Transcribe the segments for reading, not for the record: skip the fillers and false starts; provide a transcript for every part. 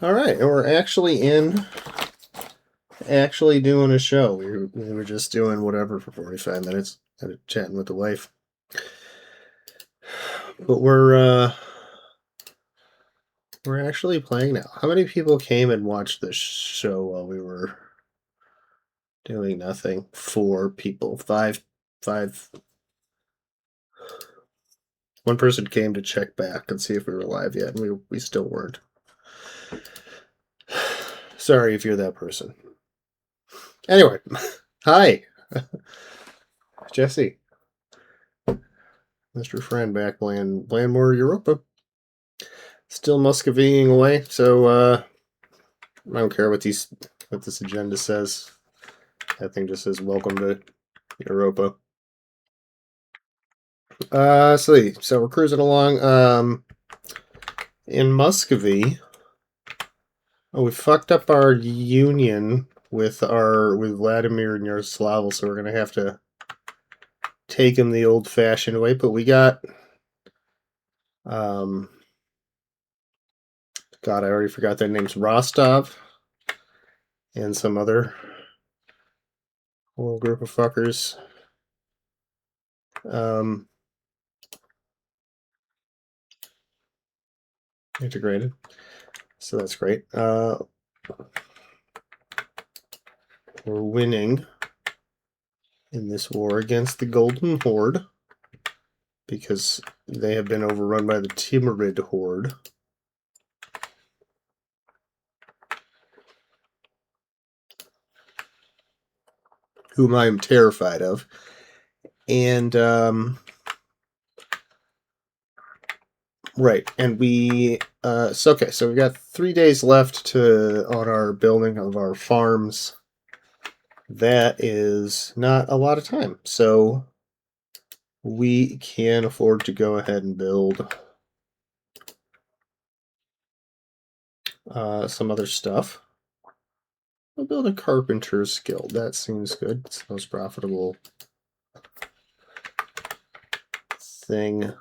All right, and we're actually doing a show. We were just doing whatever for 45 minutes, chatting with the wife. But we're actually playing now. How many people came and watched this show while we were doing nothing? 4 people. Five. One person came to check back and see if we were live yet, and we still weren't. Sorry if you're that person. Anyway, hi, Jesse, Mr. Friend, back playing more Europa. Still Muscovying away, so I don't care what this agenda says. That thing just says welcome to Europa. So we're cruising along. In Muscovy, we fucked up our union with Vladimir and Yaroslav, so we're gonna have to take him the old-fashioned way. But we got God, I already forgot their names. Rostov and some other little group of fuckers. Integrated. So that's great. We're winning in this war against the Golden Horde because they have been overrun by the Timurid Horde. Whom I am terrified of. And, right, and so we've got 3 days left on our building of our farms. That is not a lot of time, so we can afford to go ahead and build some other stuff. I'll build a carpenter's guild. That seems good. It's the most profitable thing.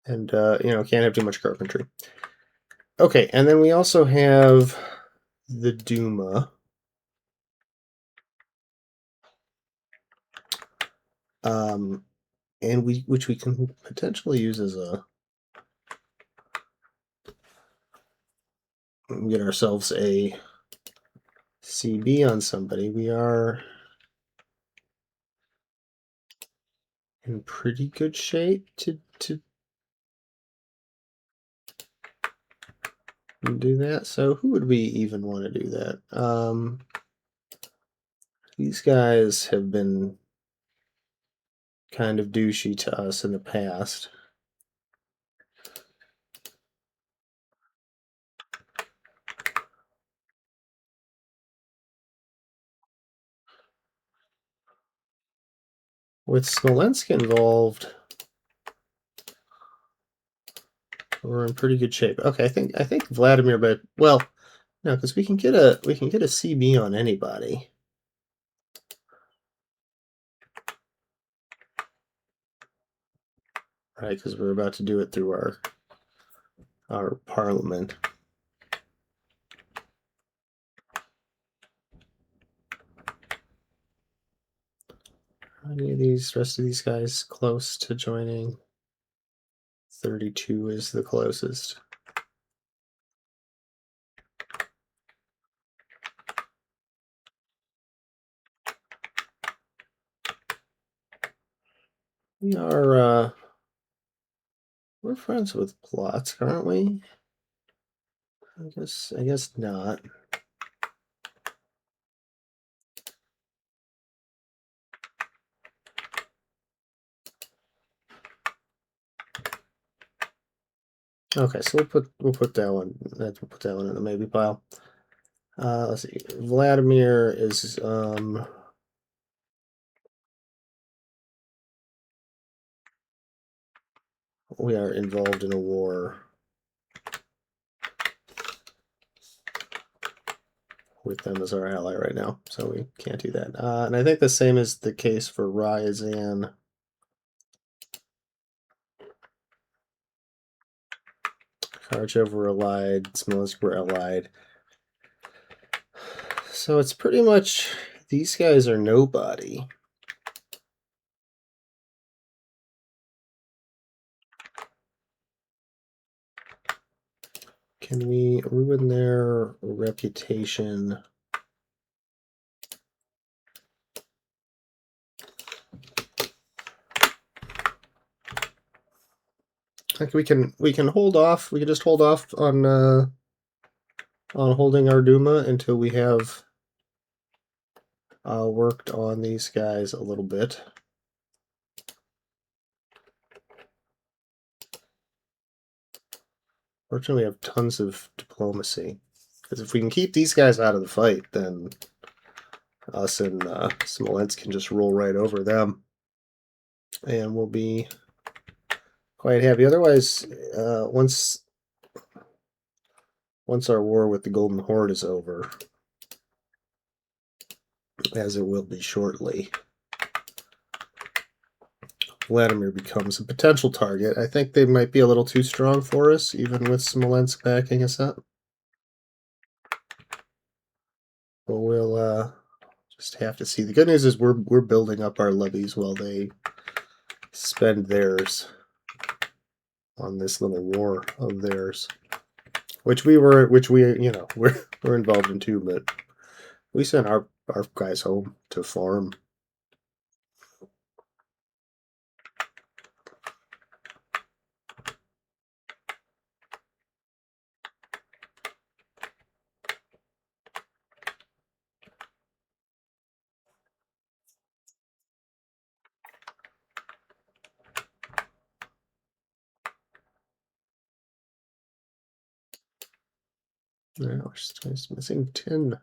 And, can't have too much carpentry. Okay, and then we also have the Duma. And which we can potentially use as get ourselves a CB on somebody. We are in pretty good shape to do that. So who would we even want to do that? These guys have been kind of douchey to us in the past. With Smolensk involved, we're in pretty good shape. Okay, I think Vladimir, but well, no, because we can get a CB on anybody. Right, because we're about to do it through our parliament. Are any of these rest of these guys close to joining? 32 is the closest. We are we're friends with Plots, aren't we? I guess not. Okay, so we'll put that one. We'll put that one in the maybe pile. Let's see. Vladimir is we are involved in a war with them as our ally right now, so we can't do that. And I think the same is the case for Ryazan. Kharchev were allied. Smolensk were allied. So it's pretty much these guys are nobody. Can we ruin their reputation? I think we can hold off. We can just hold off on holding our Duma until we have worked on these guys a little bit. Fortunately, we have tons of diplomacy. Because if we can keep these guys out of the fight, then us and Smolensk can just roll right over them. And we'll be quite happy. Otherwise, once our war with the Golden Horde is over, as it will be shortly, Vladimir becomes a potential target. I think they might be a little too strong for us, even with Smolensk backing us up. But we'll just have to see. The good news is we're building up our levies while they spend theirs on this little war of theirs, which we you know we're involved in too. But we sent our guys home to farm. Yeah, we're just missing tin.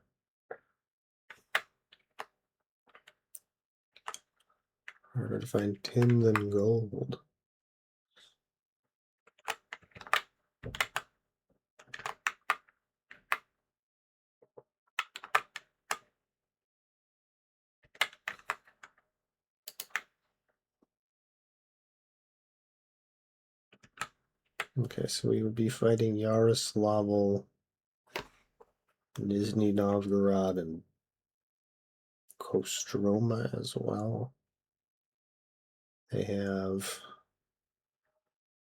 Harder to find tin than gold. Okay, so we would be fighting Yaroslavl, Nizhny Novgorod, and Kostroma as well. They have,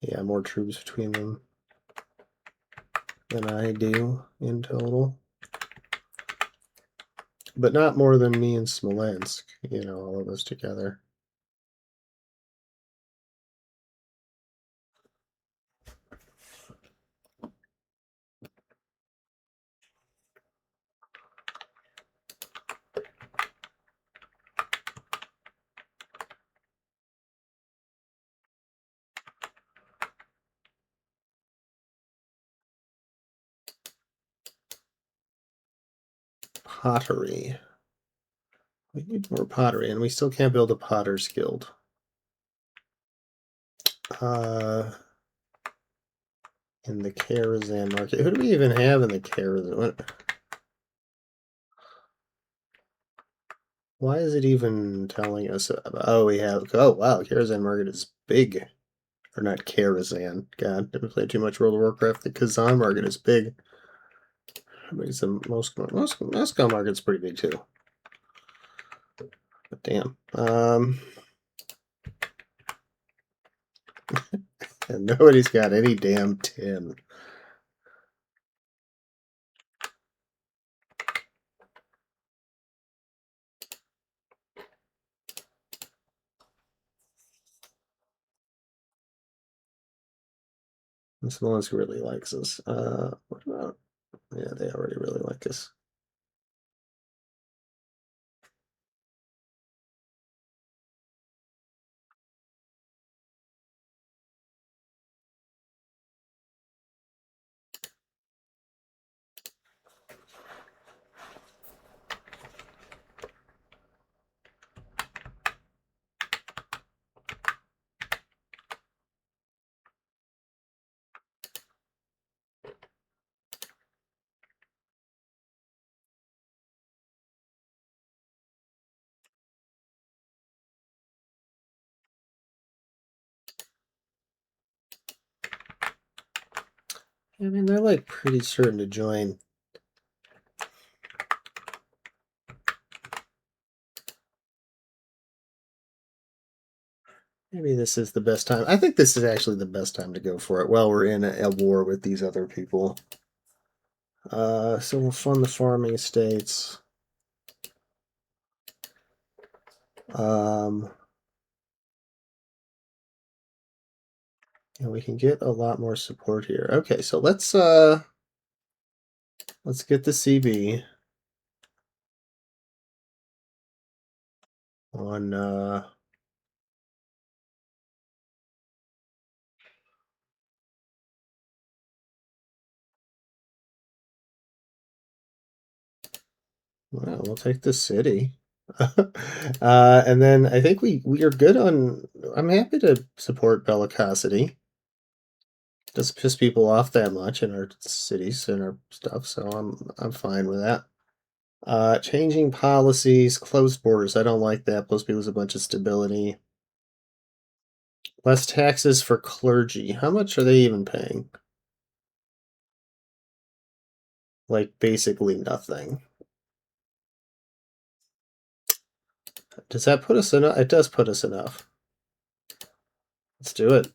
yeah, more troops between them than I do in total. But not more than me and Smolensk, you know, all of us together. Pottery. We need more pottery, and we still can't build a potter's guild. In the Karazhan market. Who do we even have in the Karazhan? Why is it even telling us about, oh, we have, oh, wow, Karazhan market is big. Or not Karazhan. God, never played too much World of Warcraft. The Kazan market is big. It's the Moscow market's pretty big too. But damn. And nobody's got any damn tin. This one who really likes us. What about? Yeah, they already really like us. I mean, they're like pretty certain to join. Maybe this is the best time. I think this is actually the best time to go for it while we're in a war with these other people. So we'll fund the farming estates. And we can get a lot more support here. Okay, so let's get the CB on well, we'll take the city. And then I think we are good on. I'm happy to support bellicosity. Doesn't piss people off that much in our cities and our stuff, so I'm fine with that. Changing policies, closed borders. I don't like that. Plus, we lose a bunch of stability. Less taxes for clergy. How much are they even paying? Like basically nothing. Does that put us enough? It does put us enough. Let's do it.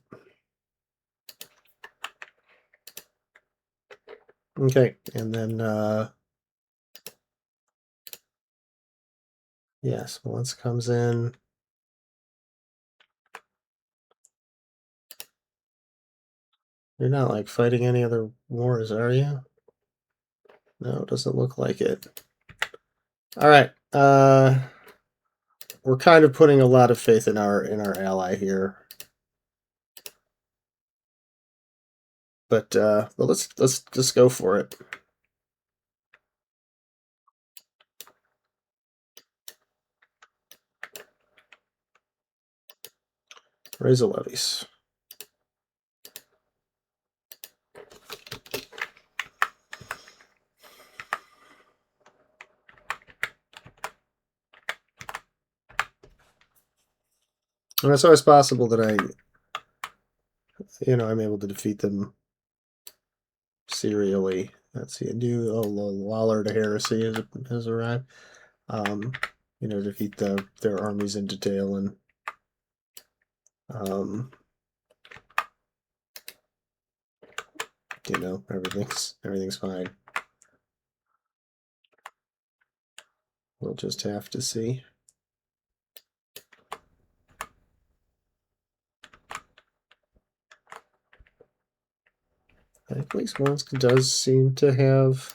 Okay, and then yes, once comes in. You're not like fighting any other wars, are you? No, it doesn't look like it. All right. We're kind of putting a lot of faith in our ally here. But let's just go for it. Raise the levies. And it's always possible that I'm able to defeat them serially. Let's see, a new Lawler to Heresy has arrived. Defeat their armies in detail and everything's fine. We'll just have to see. At least Monsk does seem to have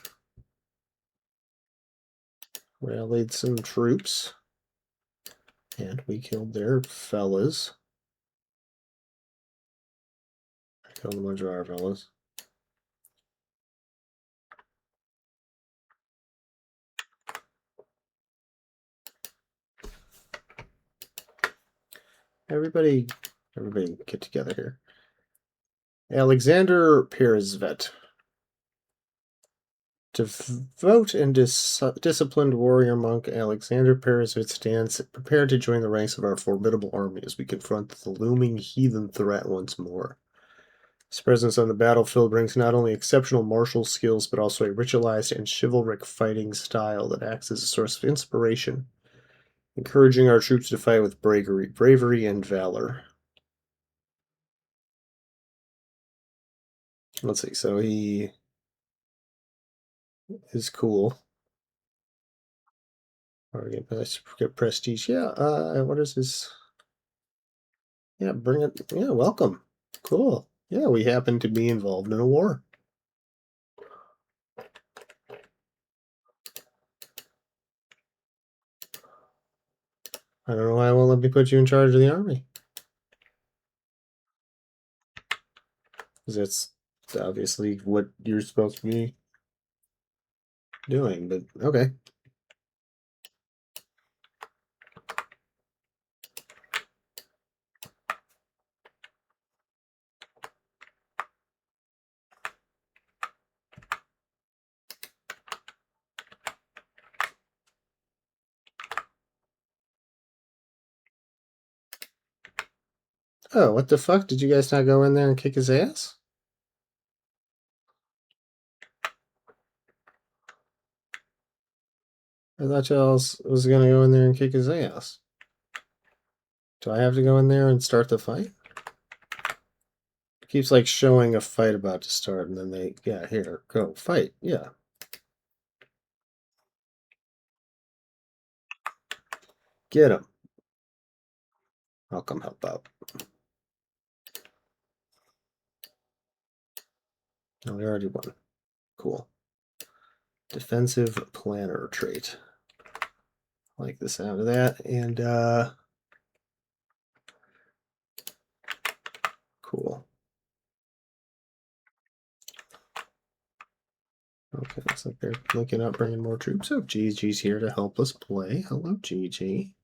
rallied some troops. And we killed their fellas. I killed a bunch of our fellas. Everybody get together here. Alexander Peresvet. Devout and disciplined warrior monk Alexander Peresvet stands prepared to join the ranks of our formidable army as we confront the looming heathen threat once more. His presence on the battlefield brings not only exceptional martial skills, but also a ritualized and chivalric fighting style that acts as a source of inspiration, encouraging our troops to fight with bravery and valor. Let's see, so he is cool. Or get prestige. Yeah, what is his? Yeah, bring it. Yeah, welcome. Cool. Yeah, we happen to be involved in a war. I don't know why I won't let me put you in charge of the army. Because that's obviously what you're supposed to be doing, but okay. Oh, what the fuck? Did you guys not go in there and kick his ass? I thought y'all was gonna go in there and kick his ass. Do I have to go in there and start the fight? It keeps like showing a fight about to start, and then yeah, here, go, fight, yeah. Get him. I'll come help out. Oh, we already won. Cool. Defensive planner trait. Like the sound of that, and cool. Okay, looks like they're looking up, bringing more troops. Oh, Gigi's here to help us play. Hello, Gigi.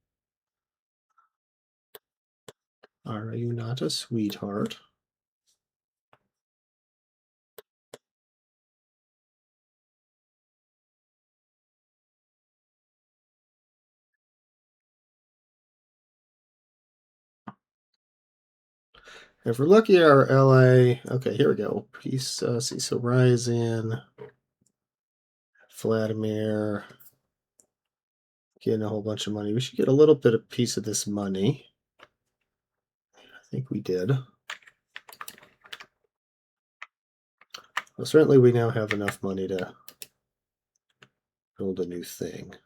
Are you not a sweetheart? If we're lucky, our ally... Okay, here we go. Peace, so Ryzen, Vladimir, getting a whole bunch of money. We should get a little bit of piece of this money. I think we did. Well, certainly we now have enough money to build a new thing.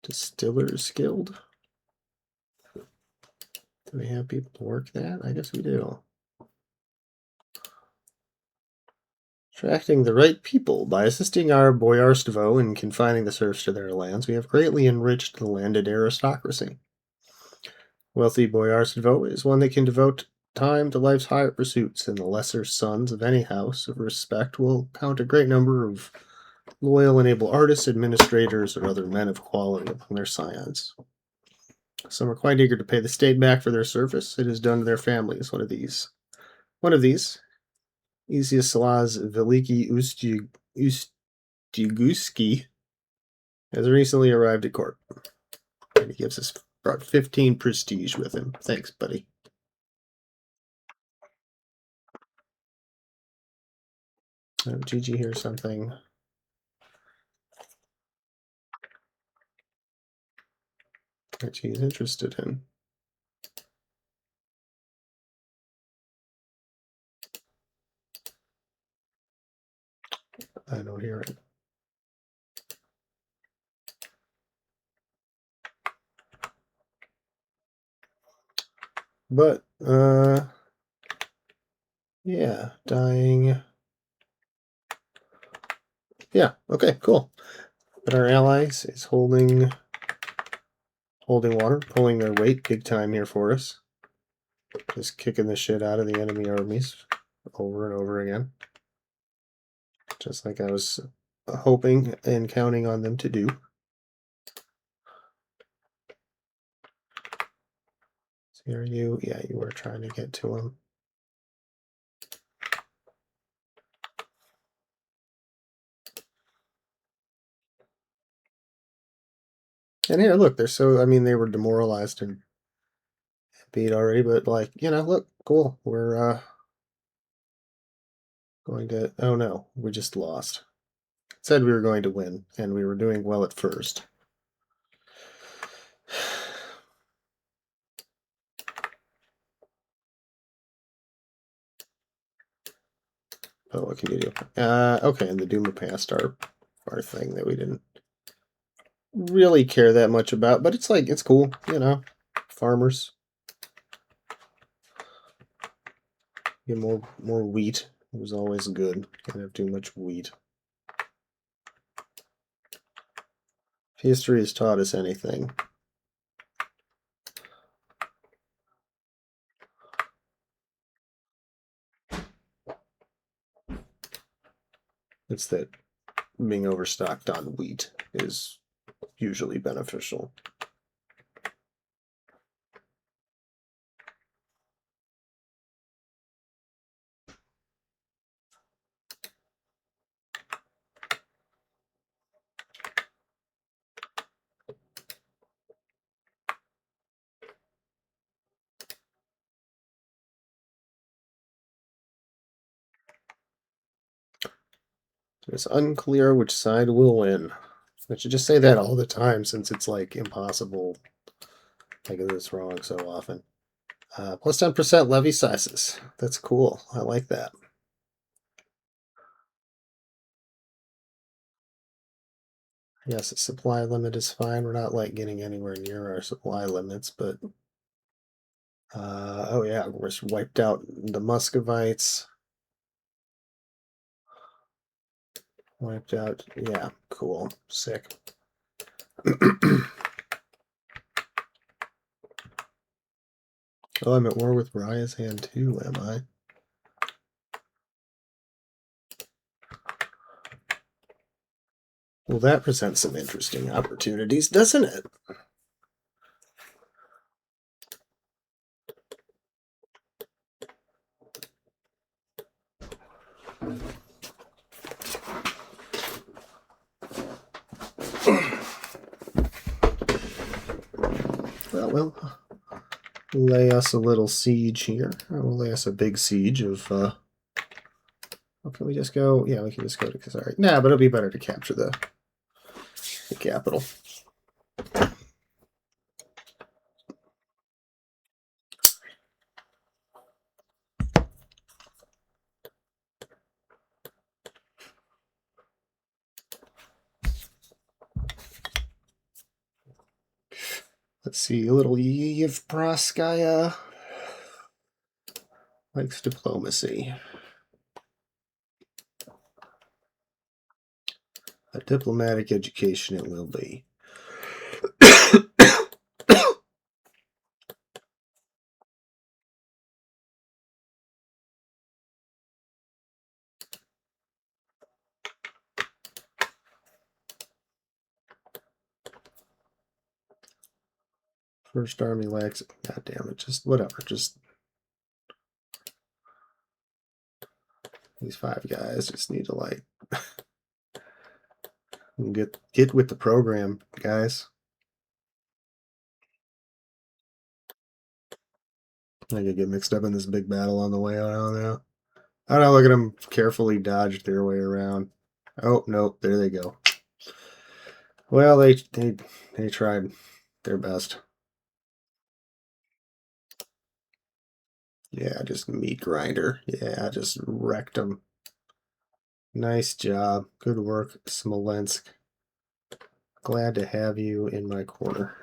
Distillers Guild? Do we have people work that? I guess we do. Attracting the right people. By assisting our boyarstvo in confining the serfs to their lands, we have greatly enriched the landed aristocracy. Wealthy boyarstvo is one that can devote time to life's higher pursuits, and the lesser sons of any house of respect will count a great number of loyal and able artists, administrators, or other men of quality among their scions. Some are quite eager to pay the state back for their service. It is done to their families. One of these, Iziaslas Veliki Ustiguski, has recently arrived at court. And he brought 15 prestige with him. Thanks, buddy. Oh, Gigi hears something. That she's interested in. I don't hear it. But, yeah, dying. Yeah, okay, cool. But our allies is holding water, pulling their weight big time here for us. Just kicking the shit out of the enemy armies over and over again. Just like I was hoping and counting on them to do. So are you? Yeah, you were trying to get to him. And here, look, they're so, I mean, they were demoralized and beat already, but like, you know, look, cool. We're going to, oh no, we just lost. It said we were going to win, and we were doing well at first. Oh, what can you do? Okay, and the Duma passed our thing that we didn't really care that much about, but it's like, it's cool, you know, farmers. Get more wheat. It was always good. Can't have too much wheat. If history has taught us anything, it's that being overstocked on wheat is usually beneficial. It's unclear which side will win. I should just say that all the time since it's like impossible I get this wrong so often. Plus 10% levy sizes. That's cool. I like that. Yes, the supply limit is fine. We're not like getting anywhere near our supply limits, but oh yeah, we're just wiped out the Muscovites. Wiped out. Yeah, cool. Sick. Oh, I'm at war with Raya's hand too, am I? Well, that presents some interesting opportunities, doesn't it? Well, we'll lay us a little siege here. We'll lay us a big siege of, well, can we just go? Yeah, we can just go to, sorry. Nah, but it'll be better to capture the capital. Let's see, a little Yevpraskaya likes diplomacy. A diplomatic education it will be. First army lacks. God damn it! Just whatever. Just these 5 guys just need to like get with the program, guys. I could get mixed up in this big battle on the way. I don't know. I don't know. Look at them carefully dodge their way around. Oh no! There they go. Well, they tried their best. Yeah, just meat grinder. Yeah, just wrecked them. Nice job. Good work, Smolensk. Glad to have you in my corner.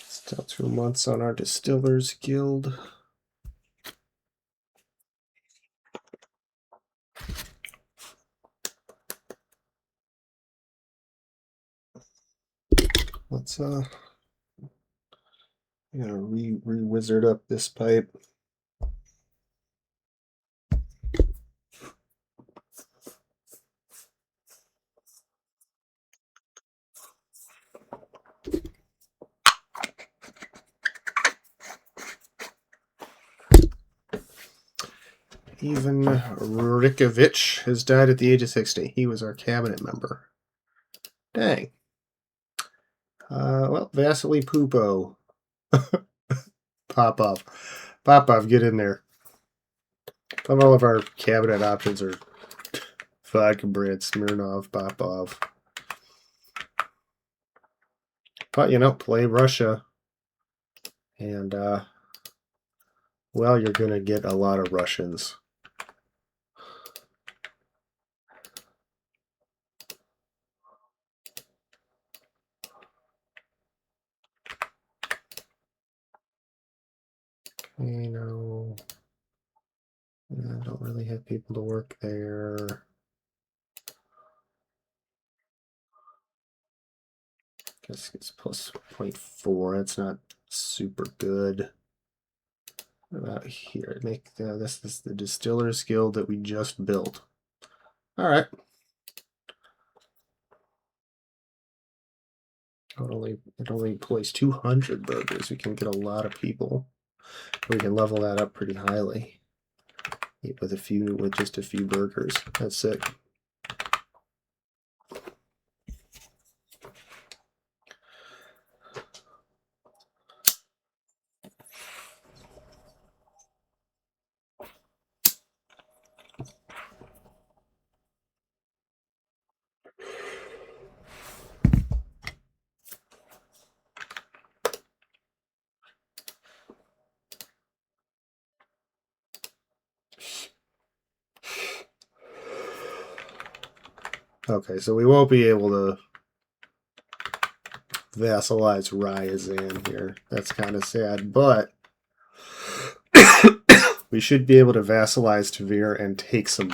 Still 2 months on our Distillers Guild. Let's I'm gonna re-wizard up this pipe. Even Rikovich has died at the age of 60. He was our cabinet member. Dang. Well, Vasily Pupo. Popov. Popov, get in there. All of our cabinet options are Vodka Brit, Smirnov, Popov. But, you know, play Russia. And, well, you're going to get a lot of Russians. You know, I don't really have people to work there. Guess it's plus 0.4. That's not super good. What about here? Make this is the Distillers Guild that we just built. All right. It only employs 200 burgers. We can get a lot of people. We can level that up pretty highly with just a few burgers. That's sick. Okay, so we won't be able to vassalize Ryazan here. That's kind of sad, but we should be able to vassalize Tavir and take some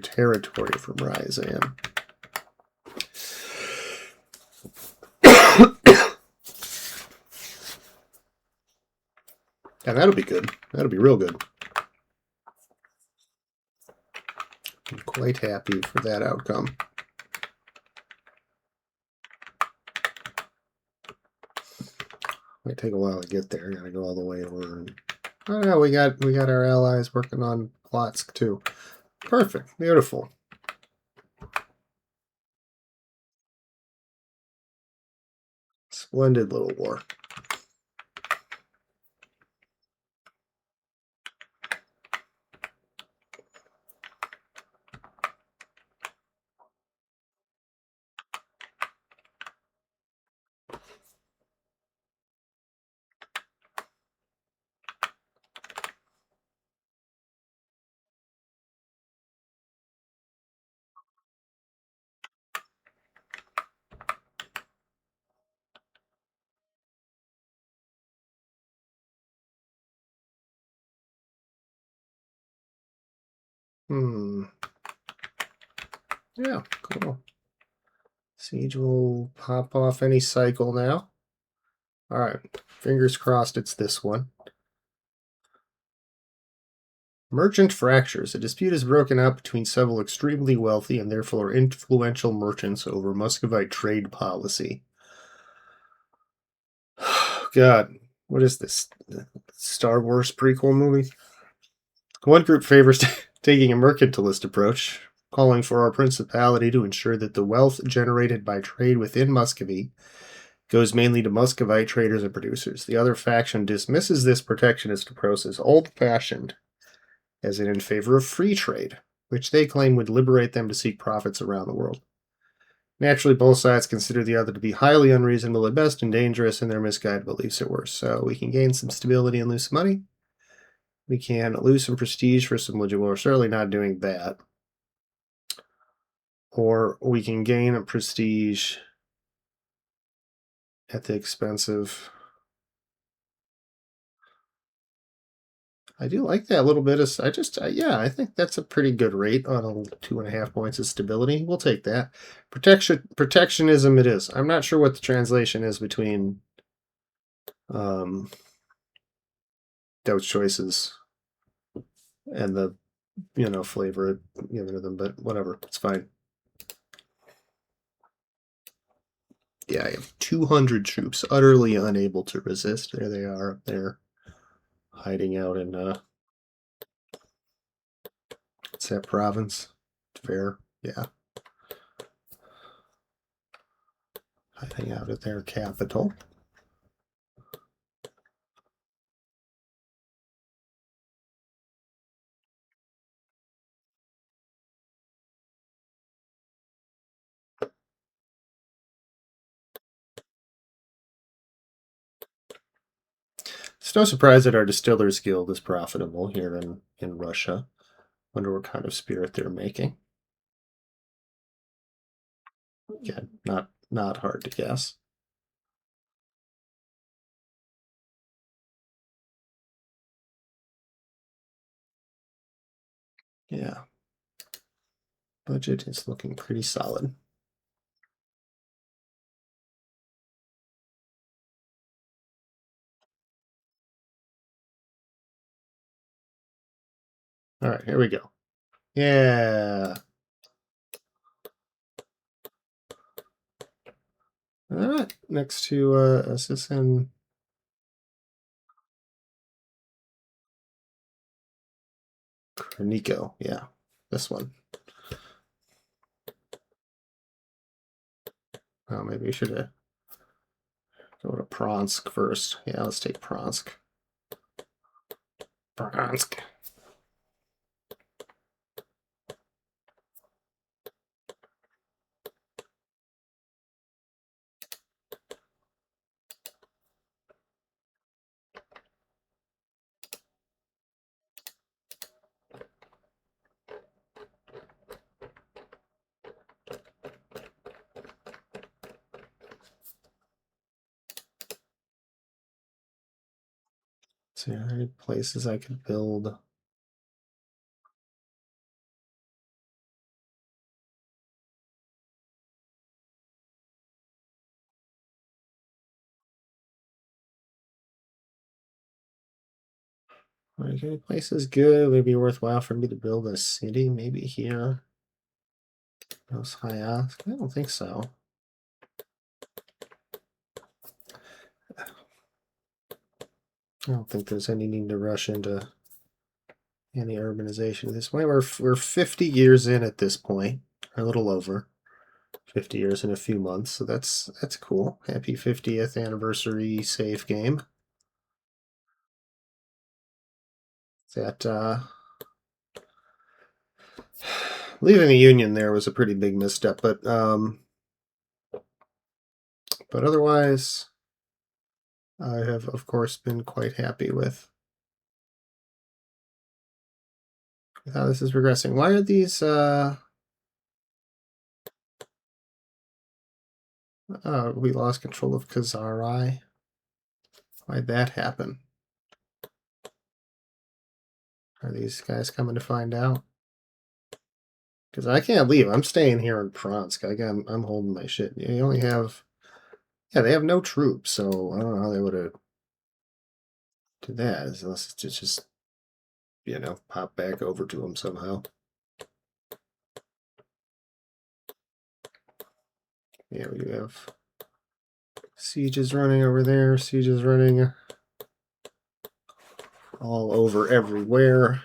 territory from Ryazan. And that'll be good. That'll be real good. I'm quite happy for that outcome. Might take a while to get there. Gotta go all the way over. And, oh no, we got our allies working on plots too. Perfect, beautiful. Splendid little war. Yeah, cool. Siege will pop off any cycle now. All right, fingers crossed it's this one. Merchant fractures. A dispute is broken out between several extremely wealthy and therefore influential merchants over Muscovite trade policy. God, what is this? Star Wars prequel movie? One group favors taking a mercantilist approach, calling for our principality to ensure that the wealth generated by trade within Muscovy goes mainly to Muscovite traders and producers. The other faction dismisses this protectionist approach as old-fashioned, as in favor of free trade, which they claim would liberate them to seek profits around the world. Naturally, both sides consider the other to be highly unreasonable at best and dangerous in their misguided beliefs at worst. So we can gain some stability and lose some money. We can lose some prestige for some legit. We're certainly not doing that. Or we can gain a prestige at the expense of... I do like that little bit of... yeah, I think that's a pretty good rate on 2.5 points of stability. We'll take that. Protectionism it is. I'm not sure what the translation is between those choices and the, flavor given to them, but whatever. It's fine. Yeah, I have 200 troops utterly unable to resist. There they are up there, hiding out in, what's that province? Tver, yeah. Hiding out at their capital. It's no surprise that our Distillers Guild is profitable here in Russia. Wonder what kind of spirit they're making. Again, not hard to guess. Yeah. Budget is looking pretty solid. All right, here we go. Yeah. All right, next to Assistant. Nico, yeah, this one. Oh, maybe we should go to Pronsk first. Yeah, let's take Pronsk. Pronsk. So, are there any places I could build? Like, any places good? Maybe worthwhile for me to build a city? Maybe here. Those high ask? I don't think so. I don't think there's any need to rush into any urbanization at this point. We're 50 years in at this point, or a little over 50 years in a few months. So that's cool. Happy 50th anniversary save game. That leaving the Union there was a pretty big misstep, but otherwise, I have of course been quite happy with how this is progressing. Why are these? We lost control of Kazari. Why'd that happen? Are these guys coming to find out? Because I can't leave. I'm staying here in Pronsk. I'm holding my shit. You only have, yeah, they have no troops, so I don't know how they would have did that unless it's just, pop back over to them somehow. Yeah, we have sieges running over there, sieges running all over everywhere.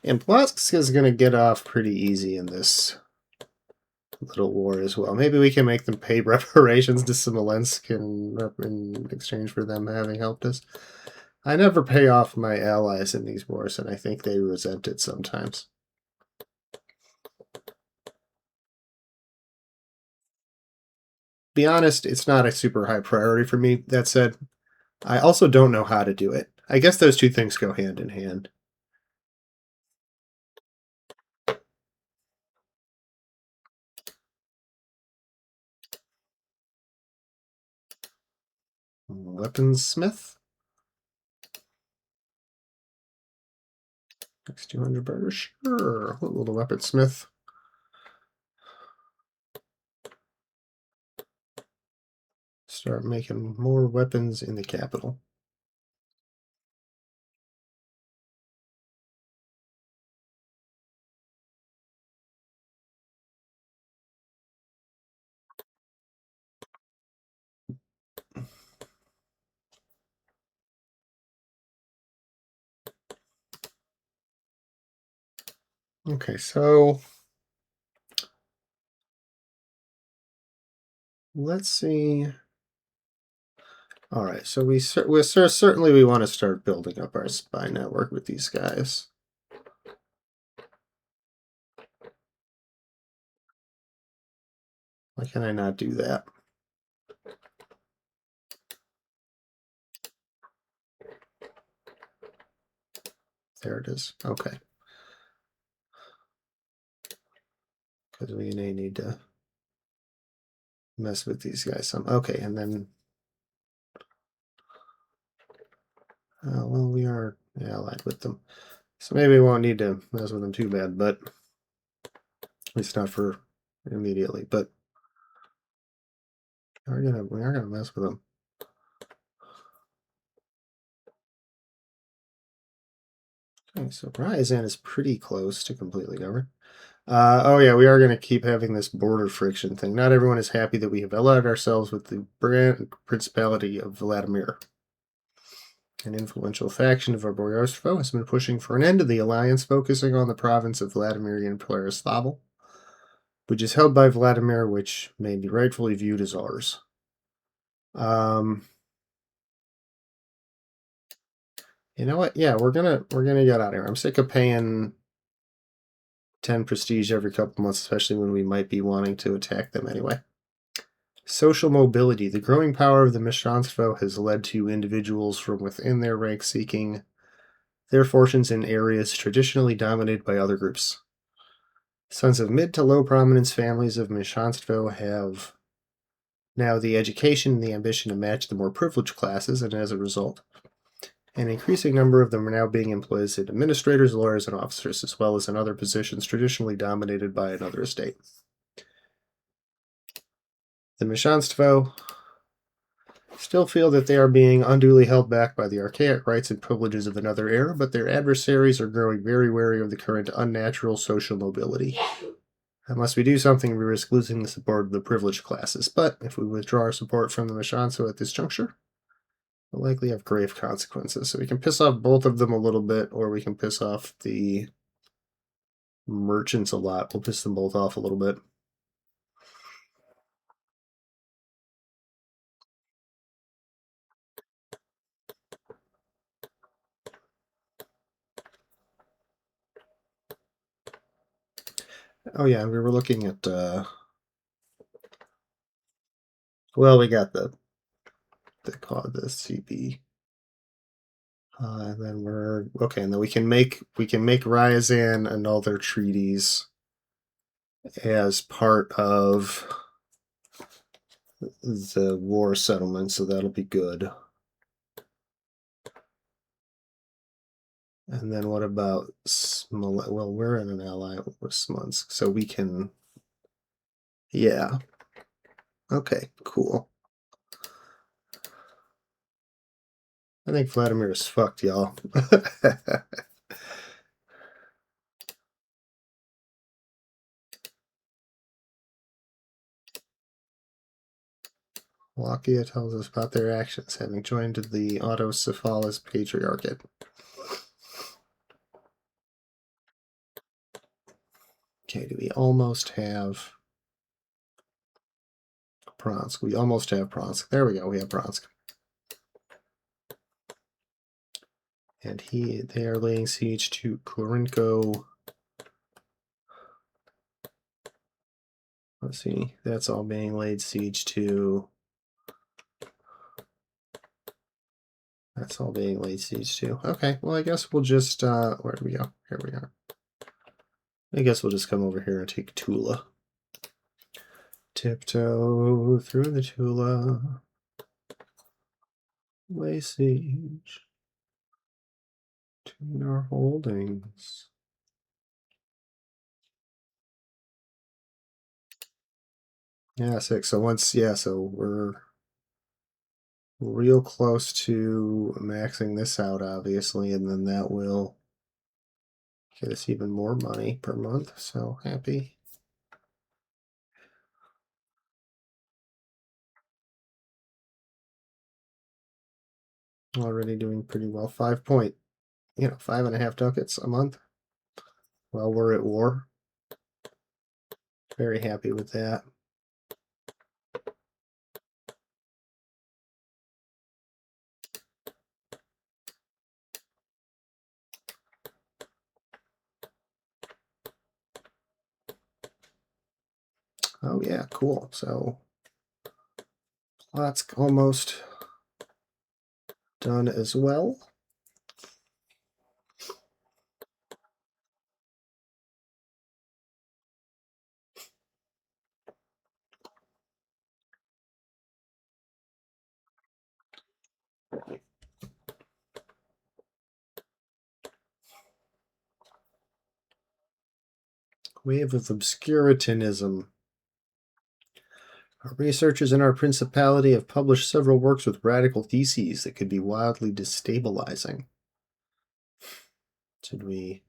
And Plotzk is going to get off pretty easy in this little war as well. Maybe we can make them pay reparations to Smolensk in exchange for them having helped us. I never pay off my allies in these wars, and I think they resent it sometimes. Be honest, it's not a super high priority for me. That said, I also don't know how to do it. I guess those two things go hand in hand. Weaponsmith. Next 200 burgers. Sure. A little weaponsmith. Start making more weapons in the capital. Okay, so let's see. All right, so certainly we want to start building up our spy network with these guys. Why can I not do that? There it is. Okay. Because we may need to mess with these guys some. Okay, and then well, we are allied with them, so maybe we won't need to mess with them too bad, but at least not for immediately. But we are gonna mess with them. Okay, so Ryazan is pretty close to completely covered. Oh yeah, we are going to keep having this border friction thing. Not everyone is happy that we have allied ourselves with the Principality of Vladimir. An influential faction of our Boyarstvos has been pushing for an end to the alliance, focusing on the province of Vladimirian Plarislaval, which is held by Vladimir, which may be rightfully viewed as ours. You know what? Yeah, we're gonna get out of here. I'm sick of paying 10 prestige every couple months, especially when we might be wanting to attack them anyway. Social mobility. The growing power of the Meshchanstvo has led to individuals from within their ranks seeking their fortunes in areas traditionally dominated by other groups. Sons of mid to low prominence families of Meshchanstvo have now the education and the ambition to match the more privileged classes, and as a result, an increasing number of them are now being employed as administrators, lawyers, and officers, as well as in other positions traditionally dominated by another estate. The Meshchanstvo still feel that they are being unduly held back by the archaic rights and privileges of another era, but their adversaries are growing very wary of the current unnatural social mobility. Unless we do something, we risk losing the support of the privileged classes, but if we withdraw our support from the Meshchanstvo at this juncture, will likely have grave consequences. So we can piss off both of them a little bit, or we can piss off the merchants a lot. We'll piss them both off a little bit. Oh yeah, we were looking at well, we got the CB. And then we're okay, and then we can make Ryazan annul their treaties as part of the war settlement, so that'll be good. And then what about well, we're in an ally with Smolensk, so we can yeah. Okay, cool. I think Vladimir is fucked, y'all. Wallachia tells us about their actions, having joined the Autocephalous Patriarchate. Okay, do we almost have Bronsk? We almost have Bronsk. There we go, we have Bronsk. And they are laying siege to Korinko. Let's see, that's all being laid siege to. That's all being laid siege to. Okay, well, I guess we'll just, where do we go? Here we are. I guess we'll just come over here and take Tula. Tiptoe through the Tula. Lay siege to our holdings. Yeah, 6. So once, yeah, so we're real close to maxing this out, obviously, and then that will get us even more money per month. So happy. Already doing pretty well. 5.5 ducats a month while we're at war. Very happy with that. Oh yeah, cool. So plot's almost done as well. Wave of obscurantism. Our researchers in our principality have published several works with radical theses that could be wildly destabilizing. Should we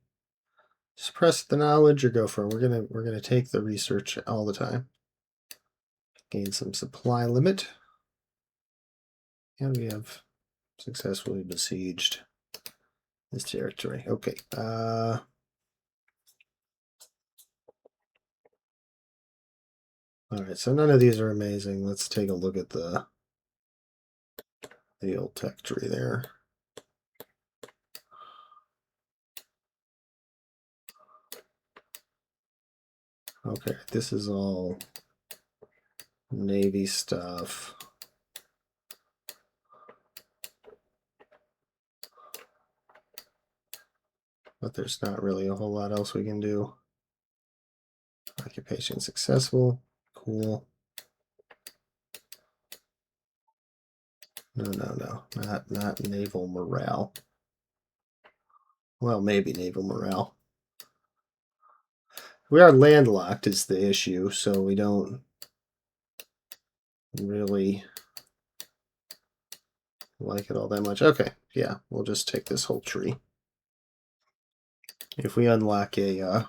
Suppress the knowledge or go for it. We're gonna take the research all the time. Gain some supply limit. And we have successfully besieged this territory. Okay. Alright, so none of these are amazing. Let's take a look at the old tech tree there. Okay, this is all Navy stuff. But there's not really a whole lot else we can do. Occupation successful. Cool. No. Not naval morale. Well, maybe naval morale. We are landlocked is the issue, so we don't really like it all that much. Okay, yeah, we'll just take this whole tree. If we unlock an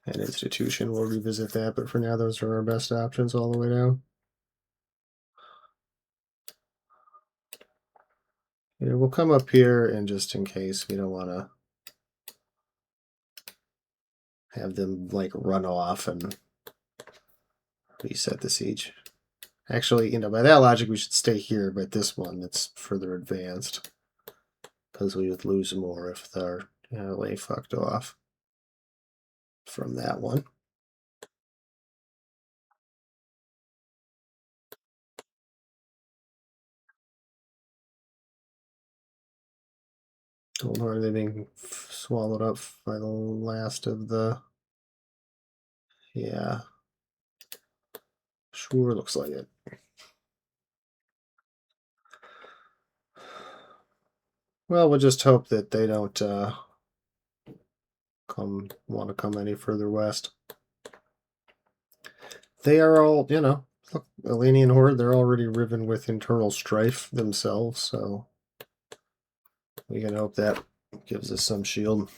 institution, we'll revisit that, but for now, those are our best options all the way down. Yeah, we'll come up here, and just in case, we don't want to have them, like, run off and reset the siege. Actually, you know, by that logic, we should stay here, but this one, it's further advanced. Because we would lose more if our LA fucked off from that one. Hold on, they're being swallowed up by the last of the... Yeah. Sure looks like it. Well, we'll just hope that they don't want to come any further west. They are all, you know, look, Elenian Horde, they're already riven with internal strife themselves, so we can hope that gives us some shield.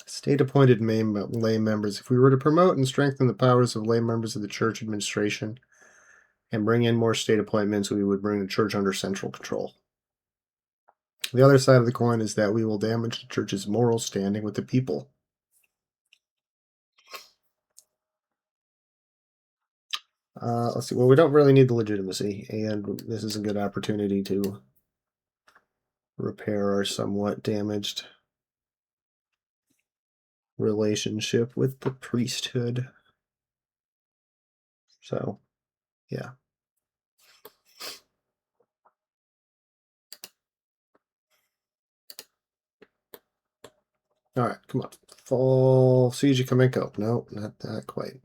State-appointed lay members. If we were to promote and strengthen the powers of lay members of the church administration and bring in more state appointments, we would bring the church under central control. The other side of the coin is that we will damage the church's moral standing with the people. Let's see. Well, we don't really need the legitimacy, and this is a good opportunity to repair our somewhat damaged relationship with the priesthood. So, yeah. All right, come on. Fall Siege of Kamenko. No, not that quite.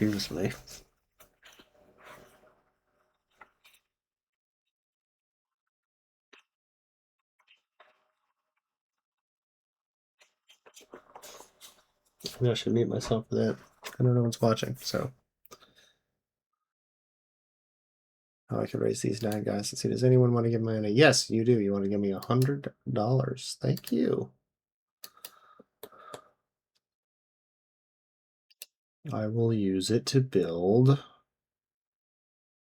Excuse me. I should mute myself for that. I know no one's watching, so. Oh, I could raise these 9 guys. Let's see. Does anyone want to give me money? Yes, you do. You want to give me $100? Thank you. I will use it to build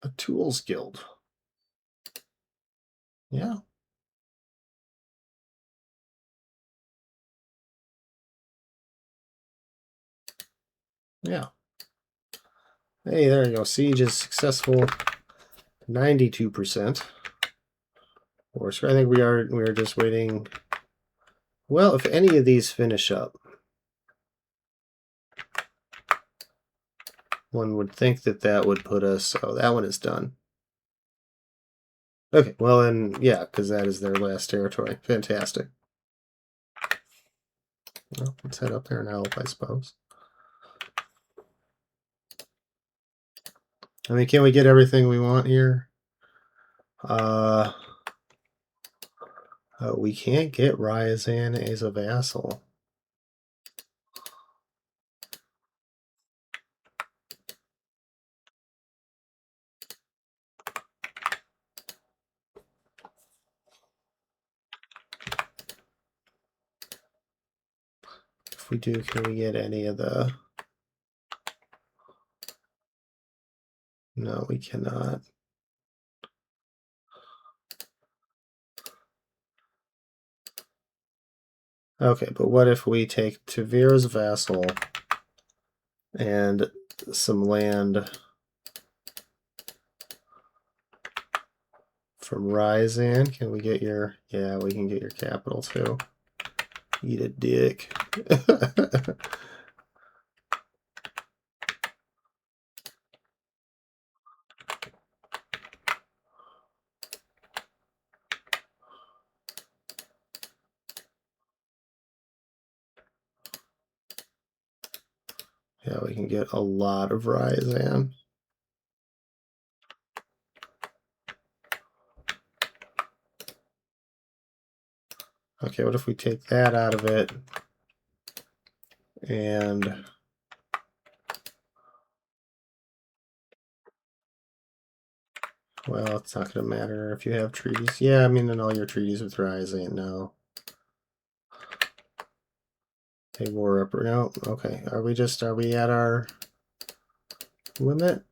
a tools guild. Yeah. Yeah. Hey, there you go. Siege is successful. 92%. Or so I think we are just waiting. Well, if any of these finish up, one would think that that would put us. Oh, that one is done. Okay, well then, yeah, because that is their last territory. Fantastic. Well, let's head up there and help, I suppose. I mean, can we get everything we want here? We can't get Ryazan as a vassal. If we do, can we get any of the... No, we cannot. Okay, but what if we take Tavir's vassal and some land from Ryazan? Can we get your... Yeah, we can get your capital too. Eat a dick. Yeah, we can get a lot of Ryazan. Okay, what if we take that out of it and... Well, it's not going to matter if you have treaties. Yeah, I mean, in all your treaties with Ryazan, no. Hey, war up. No, okay. Are we at our limit?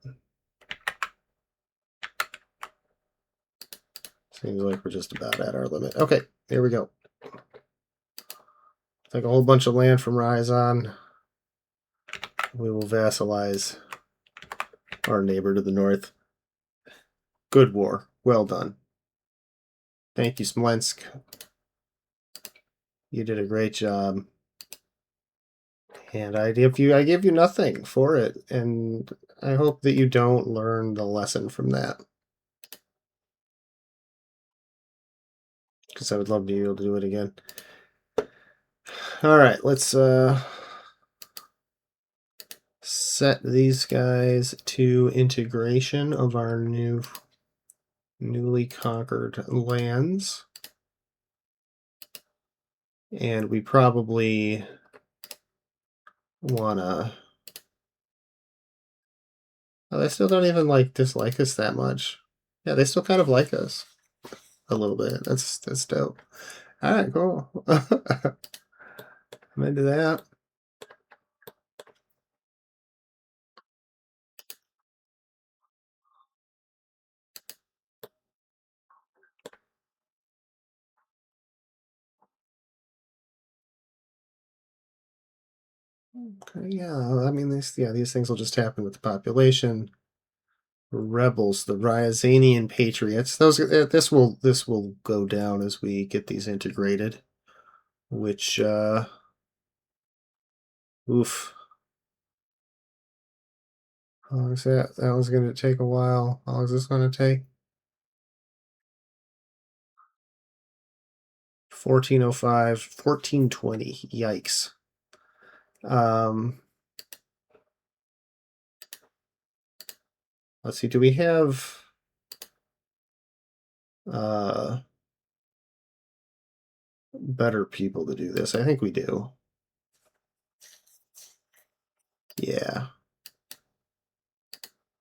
Seems like we're just about at our limit. Okay, here we go. Take a whole bunch of land from Ryazan. We will vassalize our neighbor to the north. Good war. Well done. Thank you, Smolensk. You did a great job. And I give you nothing for it. And I hope that you don't learn the lesson from that. Because I would love to be able to do it again. Alright, let's set these guys to integration of our newly conquered lands. And we probably wanna... Oh, they still don't even dislike us that much. Yeah, they still kind of like us a little bit. That's dope. Alright, cool. I'm into that. Okay, yeah, I mean these things will just happen with the population. Rebels, the Ryazanian Patriots. This will go down as we get these integrated. Which oof. How long is that? That was gonna take a while. How long is this gonna take? 1405, 1420. Yikes. Let's see, do we have better people to do this? I think we do. Yeah.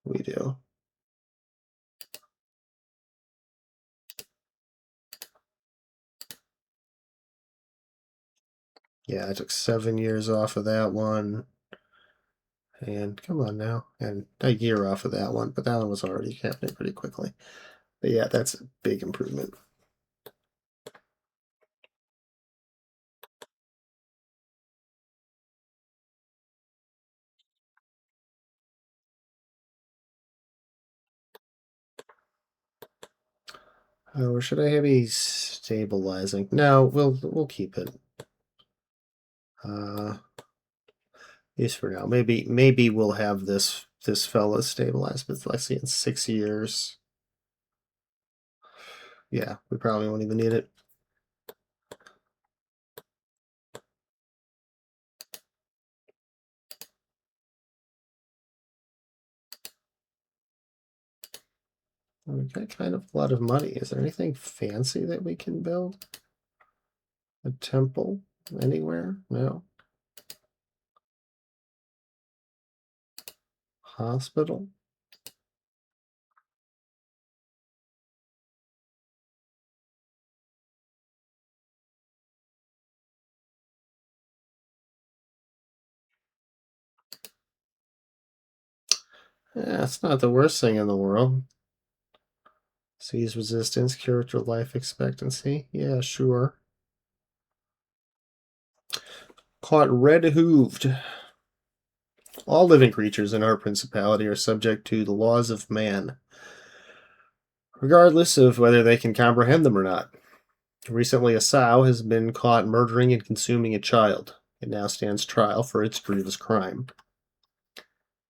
We do. Yeah, I took 7 years off of that one. And come on now. And a year off of that one, but that one was already happening pretty quickly. But yeah, that's a big improvement. Or should I have a stabilizing? No, we'll keep it. At least for now. Maybe we'll have this fella stabilized, but let's see in 6 years. Yeah, we probably won't even need it. We've got kind of a lot of money. Is there anything fancy that we can build? A temple anywhere? No. Hospital? Yeah, it's not the worst thing in the world. Seize resistance, character life expectancy. Yeah, sure. Caught red-hooved. All living creatures in our principality are subject to the laws of man, regardless of whether they can comprehend them or not. Recently, a sow has been caught murdering and consuming a child. It now stands trial for its grievous crime.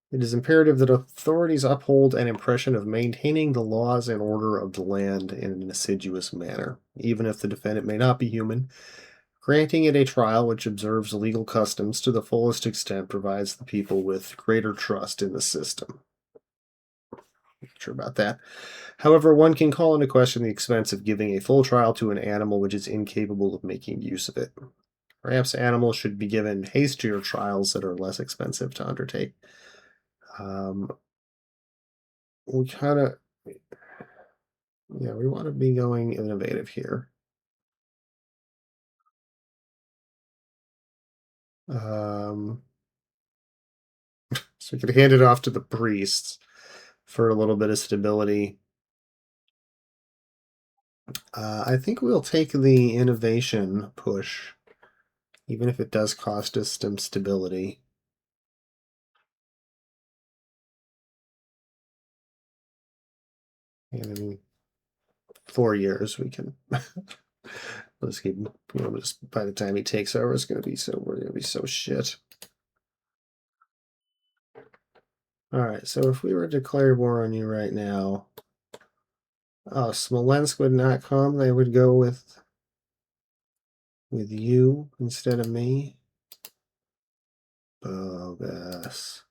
It is imperative that authorities uphold an impression of maintaining the laws and order of the land in an assiduous manner, even if the defendant may not be human. Granting it a trial which observes legal customs to the fullest extent provides the people with greater trust in the system. Not sure about that. However, one can call into question the expense of giving a full trial to an animal which is incapable of making use of it. Perhaps animals should be given hastier trials that are less expensive to undertake. We kind of, yeah, we want to be going innovative here. Um, so we could hand it off to the priests for a little bit of stability. I think we'll take the innovation push, even if it does cost us some stability. And in 4 years, we can. Let's keep. Just by the time he takes over, it's gonna be so. We're gonna be so shit. All right. So if we were to declare war on you right now, oh, Smolensk would not come. They would go with you instead of me. Bogus.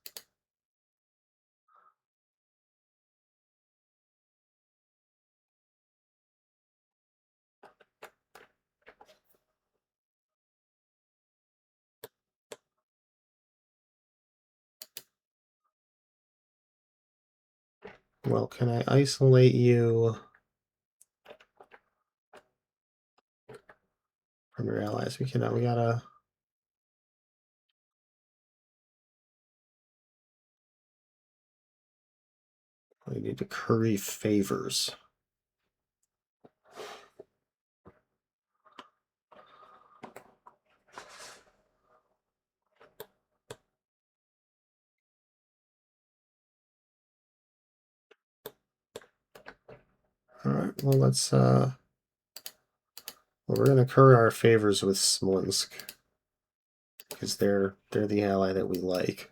Well, can I isolate you from your allies? We cannot. We gotta. We need to curry favors. All right. Well, let's. Well, we're gonna curry our favors with Smolensk because they're the ally that we like.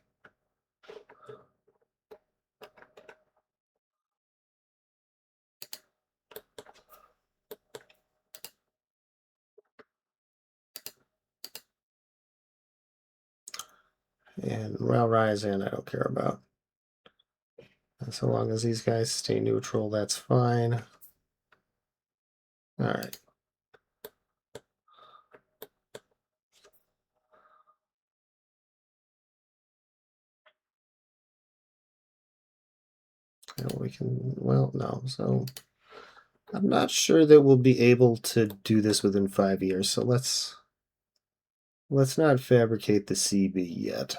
And well, Ryazan, I don't care about. And so long as these guys stay neutral, that's fine. All right. And we can. Well, no. So I'm not sure that we'll be able to do this within 5 years. So let's not fabricate the CB yet.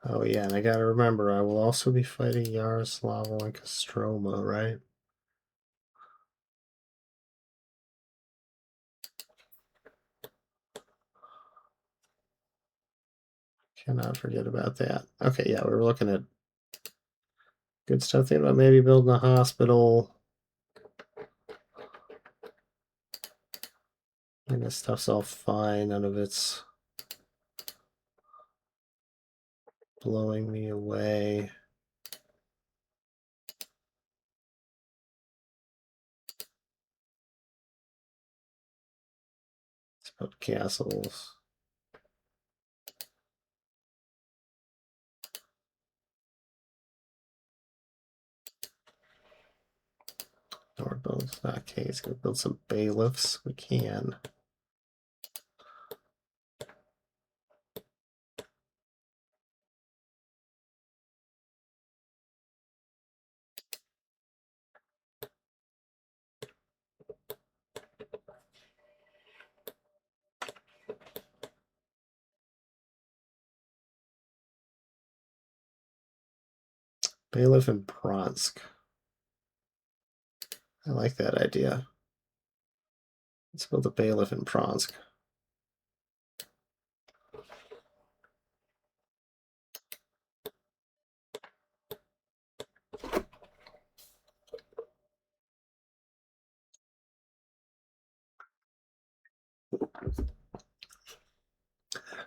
Oh yeah, and I gotta remember, I will also be fighting Yaroslavo and Kostroma, right? Cannot forget about that. Okay, yeah, we were looking at good stuff. Thinking about maybe building a hospital. And this stuff's all fine. None of it's blowing me away. Let's build castles. Or build, okay, let's go build some bailiffs. We can. Bailiff in Bronsk. I like that idea. Let's build a bailiff in Bronsk.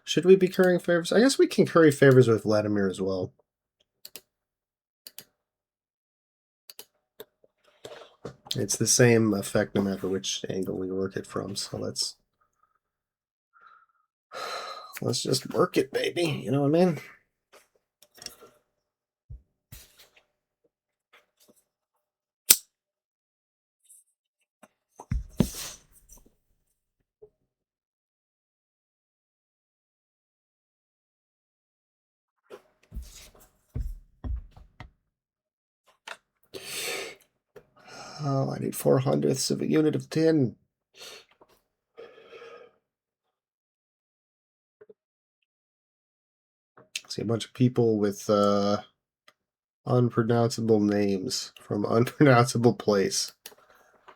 Should we be currying favors? I guess we can curry favors with Vladimir as well. It's the same effect no matter which angle we work it from, so let's just work it, baby. You know what I mean? Oh, I need 4/100ths of a unit of tin. See a bunch of people with unpronounceable names from unpronounceable place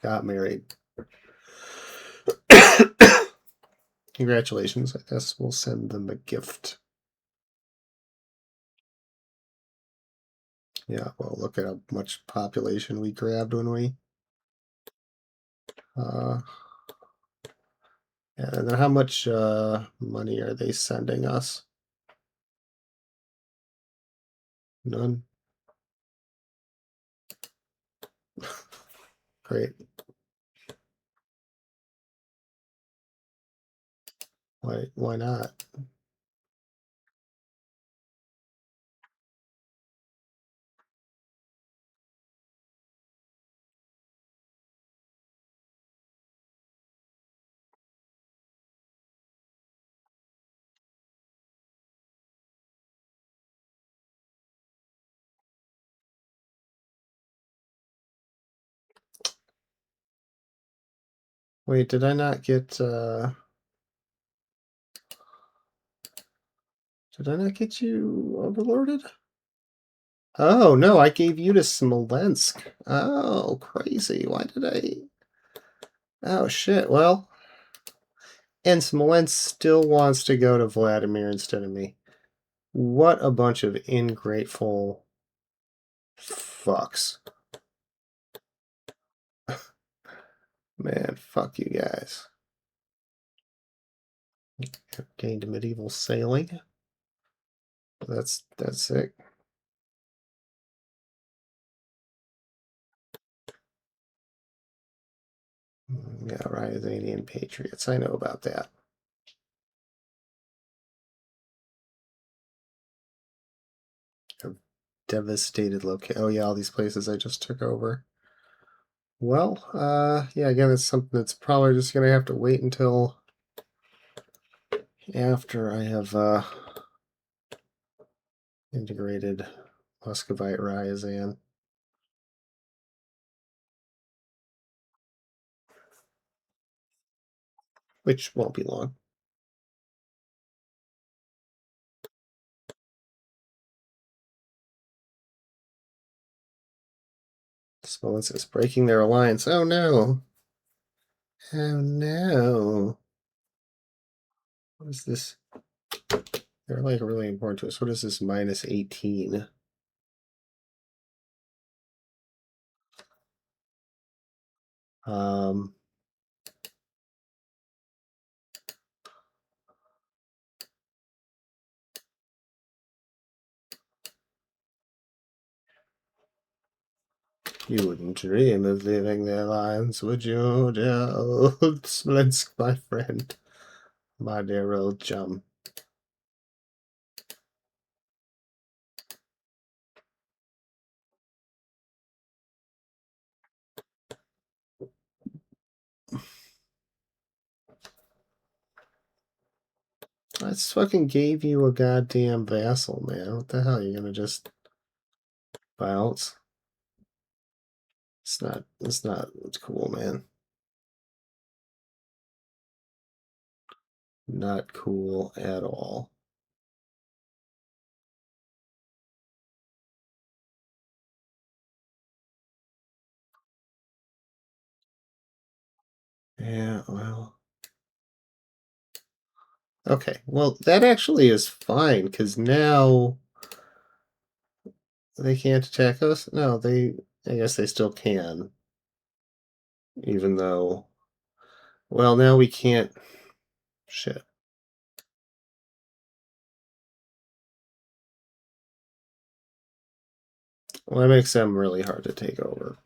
got married. Congratulations. I guess we'll send them a gift. Yeah, well, look at how much population we grabbed when we and then how much money are they sending us? None. Great. Why not? Wait, did I not get you overlorded? Oh no, I gave you to Smolensk. Oh, crazy. Why did I? Oh shit. Well, and Smolensk still wants to go to Vladimir instead of me. What a bunch of ingrateful fucks. Man, fuck you guys. Gained medieval sailing. That's it. Yeah, Ryazanian Patriots. I know about that. A devastated location. Oh yeah, all these places I just took over. Well, yeah, again, it's something that's probably just gonna have to wait until after I have integrated Muscovite Ryazan. Which won't be long. Smolensk is breaking their alliance. Oh no. Oh no. What is this? They're like really important to us. What is this minus 18? Um, you wouldn't dream of leaving their lines, would you, dear old Smolensk, my friend? My dear old chum. I just fucking gave you a goddamn vassal, man. What the hell? You're gonna just bounce? It's cool, man. Not cool at all. Yeah, well. Okay, well, that actually is fine, because now they can't attack us? No, I guess they still can, even though, well, now we can't, shit. Well, that makes them really hard to take over.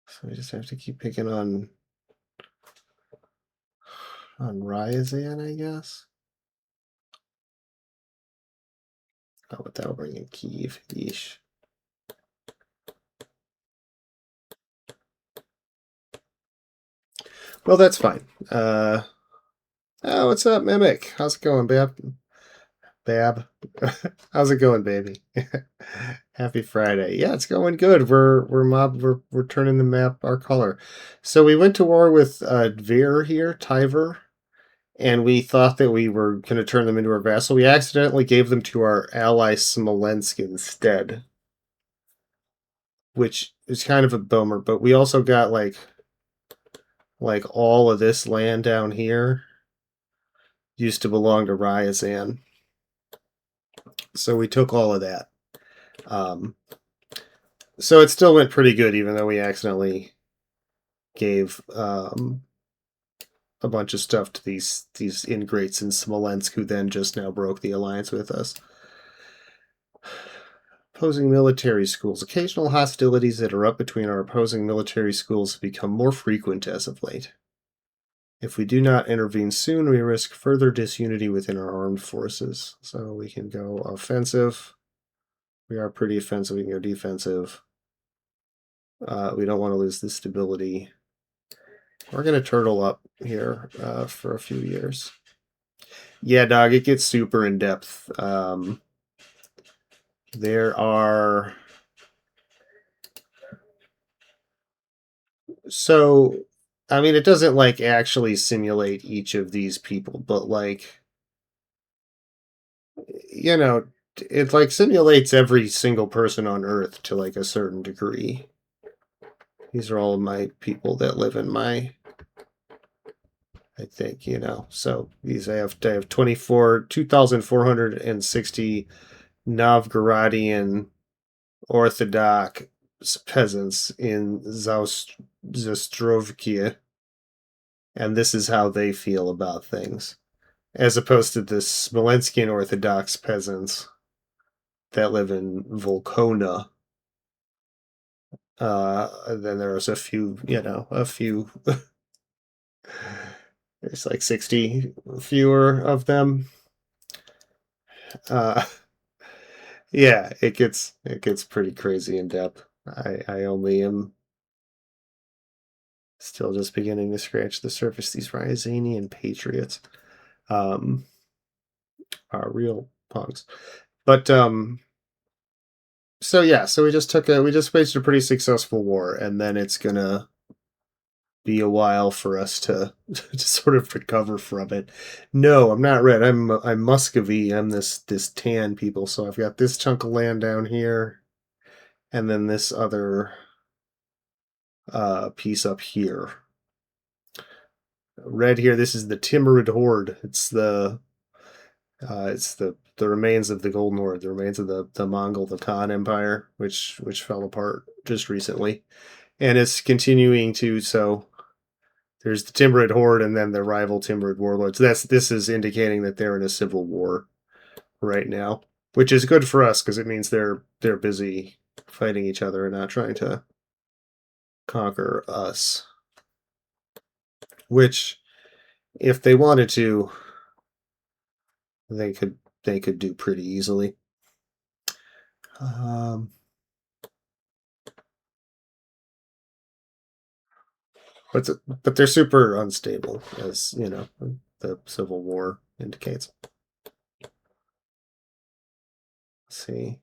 So we just have to keep picking on Ryazan, I guess. Oh, but that'll bring in Kyiv. Yeesh. Well, that's fine. Oh, what's up, Mimic? How's it going, Bab? Bab. How's it going, baby? Happy Friday. Yeah, it's going good. We're turning the map our color. So we went to war with Vir here, Tiver, and we thought that we were going to turn them into our vassal. We accidentally gave them to our ally Smolensk instead, which is kind of a bummer. But we also got like all of this land down here used to belong to Ryazan, so we took all of that. Um, so it still went pretty good, even though we accidentally gave a bunch of stuff to these ingrates in Smolensk, who then just now broke the alliance with us. Opposing military schools. Occasional hostilities that erupt between our opposing military schools have become more frequent as of late. If we do not intervene soon, we risk further disunity within our armed forces. So we can go offensive. We are pretty offensive. We can go defensive. We don't want to lose the stability. We're going to turtle up here for a few years. Yeah, dog, it gets super in depth. There are... So, I mean, it doesn't, like, actually simulate each of these people, but, like, you know, it, like, simulates every single person on Earth to, like, a certain degree. These are all my people that live in my... I think, so these I have 2,460 Novgorodian Orthodox peasants in Zastrovkia, and this is how they feel about things, as opposed to the Smolenskian Orthodox peasants that live in Volkona. Then there's a few, there's like 60 fewer of them. Uh, yeah, it gets pretty crazy in depth. I only am still just beginning to scratch the surface. These Ryazanian patriots are real punks. But so yeah, so we just waged a pretty successful war, and then it's gonna be a while for us to to sort of recover from it. No, I'm not red. I'm Muscovy. I'm this tan people. So I've got this chunk of land down here, and then this other piece up here. Red here, this is the Timurid Horde. It's the remains of the Golden Horde, the remains of the Mongol, the Khan Empire, which fell apart just recently, and it's continuing to. So there's the Timurid Horde, and then the rival Timurid warlords. This is indicating that they're in a civil war right now, which is good for us because it means they're busy fighting each other and not trying to conquer us. Which, if they wanted to, they could do pretty easily. But they're super unstable, as you know, the Civil War indicates. Let's see.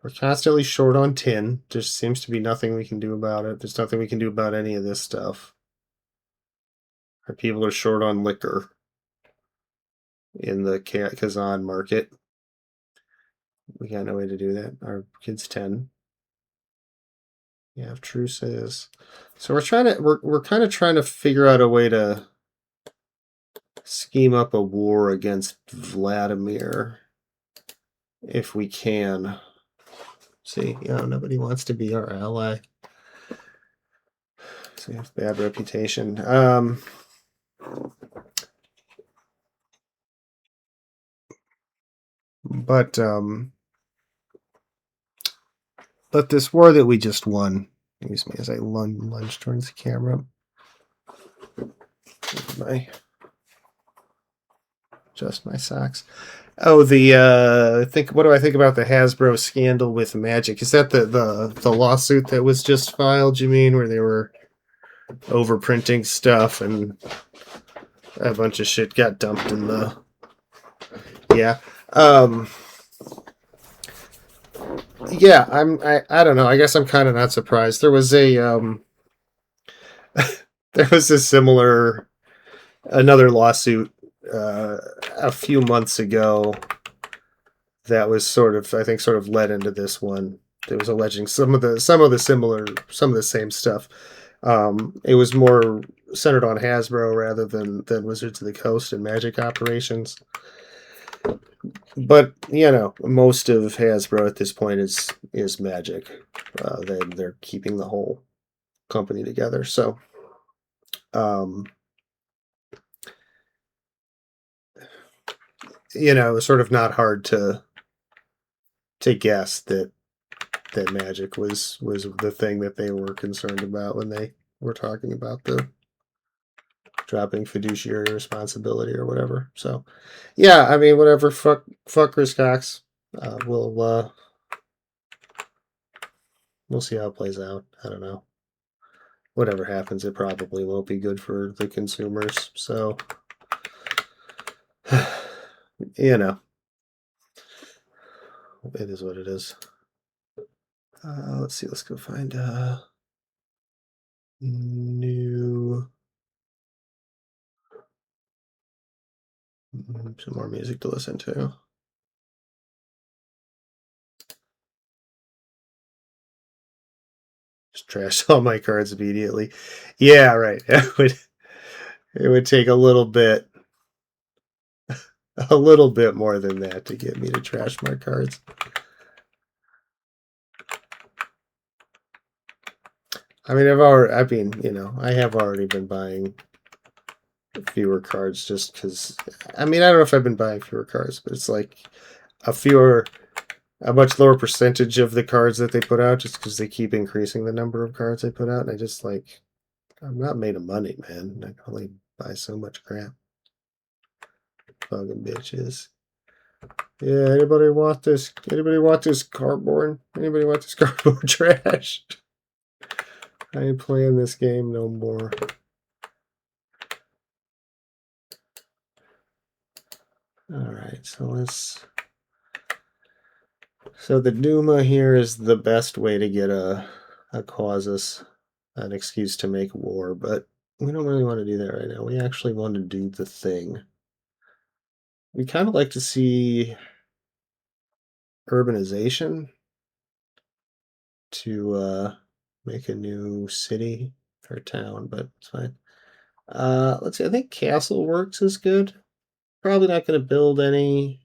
We're constantly short on tin. There seems to be nothing we can do about it. There's nothing we can do about any of this stuff. Our people are short on liquor in the Kazan market. We got no way to do that. Our kids 10. Yeah, truces. So we're kind of trying to figure out a way to scheme up a war against Vladimir if we can. See, nobody wants to be our ally. So we have bad reputation. But this war that we just won, excuse me as I lunge towards the camera. Just my socks. Oh, what do I think about the Hasbro scandal with Magic? Is that the lawsuit that was just filed, you mean, where they were overprinting stuff and a bunch of shit got dumped in the... Yeah. Yeah, I don't know. I guess I'm kind of not surprised. There was a another lawsuit a few months ago that was sort of led into this one. It was alleging some of the same stuff. It was more centered on Hasbro rather than Wizards of the Coast and Magic operations. But most of Hasbro at this point is Magic. They're keeping the whole company together. So, it was sort of not hard to guess that Magic was the thing that they were concerned about when they were talking about the dropping fiduciary responsibility or whatever. So, yeah, I mean, whatever. Fuck Chris Cox. We'll see how it plays out. I don't know. Whatever happens, it probably won't be good for the consumers. So, it is what it is. Let's see. Let's go find new some more music to listen to. Just trash all my cards immediately. Yeah, right. It would take a little bit more than that to get me to trash my cards. I mean, I have already been buying fewer cards just because. I mean, I don't know if I've been buying fewer cards, but it's like a much lower percentage of the cards that they put out just because they keep increasing the number of cards they put out. And I just I'm not made of money, man. I can only buy so much crap. Fucking bitches. Yeah, anybody want this? Anybody want this cardboard? Anybody want this cardboard trash? I ain't playing this game no more. Alright, so the Duma here is the best way to get a causus, an excuse to make war, but we don't really want to do that right now. We actually want to do the thing. We kind of like to see urbanization to make a new city or town, but it's fine. Let's see. I think Castle Works is good. Probably not going to build any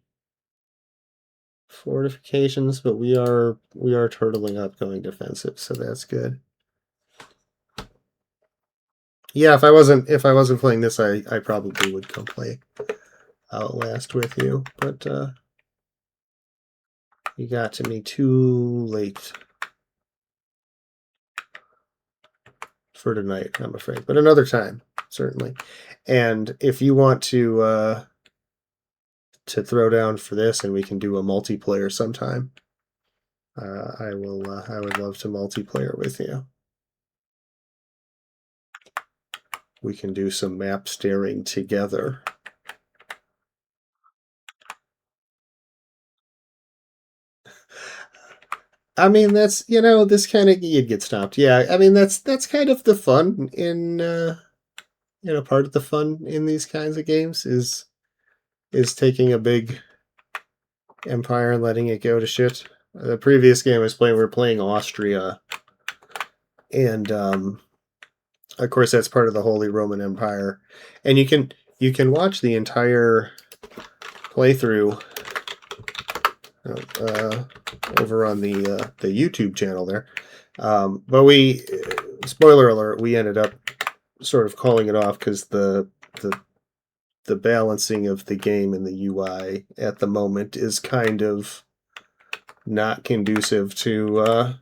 fortifications, but we are turtling up, going defensive, so that's good. Yeah, if I wasn't playing this, I probably would come play Outlast with you, but you got to me too late for tonight, I'm afraid. But another time, certainly. And if you want to throw down for this, and we can do a multiplayer sometime, I will. I would love to multiplayer with you. We can do some map staring together. I mean, that's this kind of you'd get stopped. Yeah, I mean that's kind of the fun in part of the fun in these kinds of games is taking a big empire and letting it go to shit. The previous game I was playing, we were playing Austria, and of course that's part of the Holy Roman Empire, and you can watch the entire playthrough over on the YouTube channel there. But we, spoiler alert, we ended up sort of calling it off because the balancing of the game and the UI at the moment is kind of not conducive to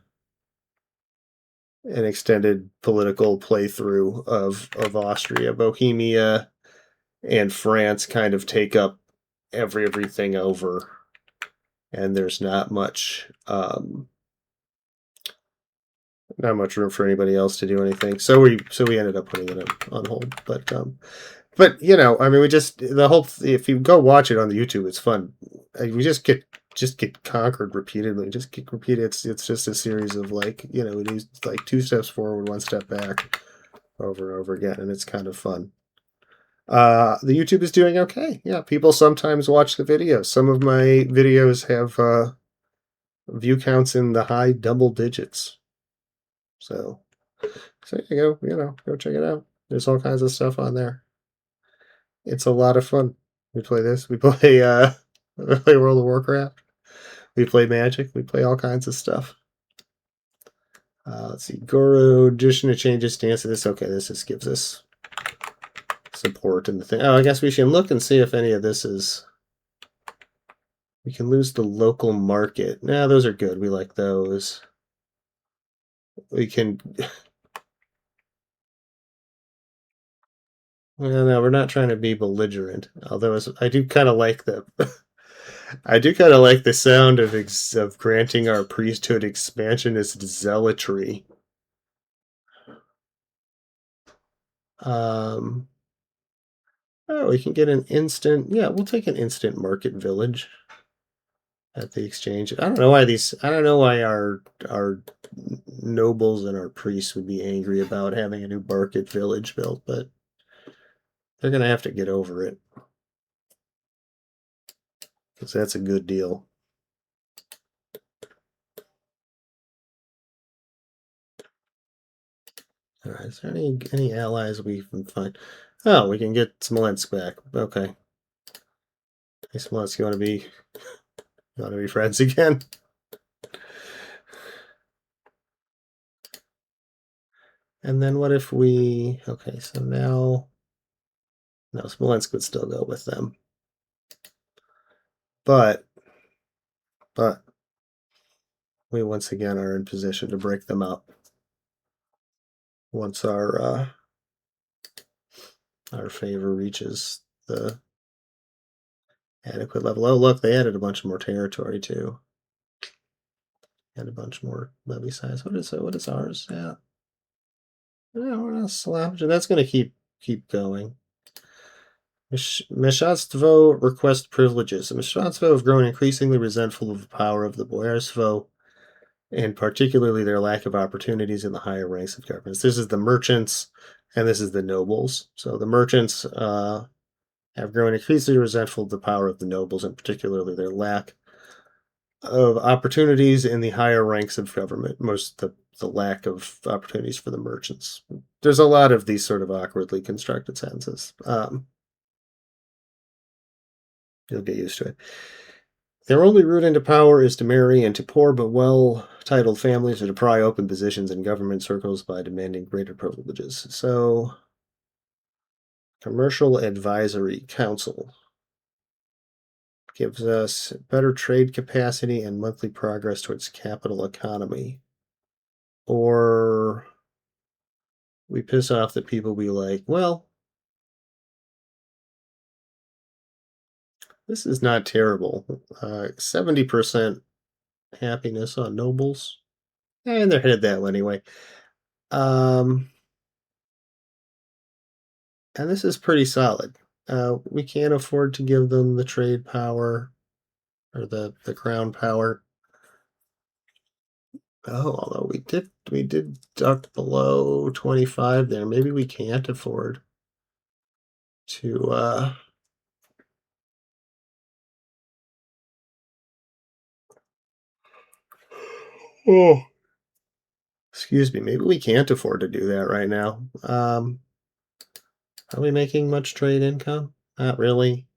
an extended political playthrough of Austria. Bohemia and France kind of take up everything over, and there's not much room for anybody else to do anything. So we ended up putting it on hold. But I mean, we just the whole. If you go watch it on the YouTube, it's fun. We just get conquered repeatedly. Just get repeated. It's just a series of we do like 2 steps forward, 1 step back, over and over again, and it's kind of fun. The YouTube is doing okay. Yeah, people sometimes watch the videos. Some of my videos have view counts in the high double digits. So there you go. Go check it out. There's all kinds of stuff on there. It's a lot of fun. We play this. We play we play World of Warcraft. We play Magic. We play all kinds of stuff. Let's see. Goro addition to change his stance to this. Okay, this just gives us support in the thing. Oh, I guess we should look and see if any of this is. We can lose the local market. Nah, those are good. We like those. We can. Well, no, we're not trying to be belligerent. Although I do kind of like the. I do kind of like the sound of granting our priesthood expansion as zealotry. Oh, we can get an instant. Yeah, we'll take an instant market village at the exchange. I don't know why our nobles and our priests would be angry about having a new market village built, but they're gonna have to get over it because that's a good deal. All right, is there any allies we can find? Oh, we can get Smolensk back. Okay. Hey, Smolensk, you want to be friends again? And then what if we? Okay, so now, no, Smolensk would still go with them, but we once again are in position to break them up once our favor reaches the adequate level. Oh, look, they added a bunch more territory too, and a bunch more levy size. What is ours? Yeah, we're not slouching. That's going to keep going. Meshastvo request privileges. The Meshastvo have grown increasingly resentful of the power of the Boyarsvo, and particularly their lack of opportunities in the higher ranks of governments. This is the merchants, and this is the nobles. So the merchants have grown increasingly resentful of the power of the nobles, and particularly their lack of opportunities in the higher ranks of government. the lack of opportunities for the merchants. There's a lot of these sort of awkwardly constructed sentences. You'll get used to it. Their only route into power is to marry into poor but well-titled families or to pry open positions in government circles by demanding greater privileges. So, Commercial Advisory Council gives us better trade capacity and monthly progress towards capital economy. Or we piss off the people we like. Well, this is not terrible. 70% happiness on nobles. And they're headed that way anyway. And this is pretty solid. We can't afford to give them the trade power or the crown power. Oh, although we did duck below 25 there. Maybe we can't afford to oh, excuse me, maybe we can't afford to do that right now. Are we making much trade income? Not really.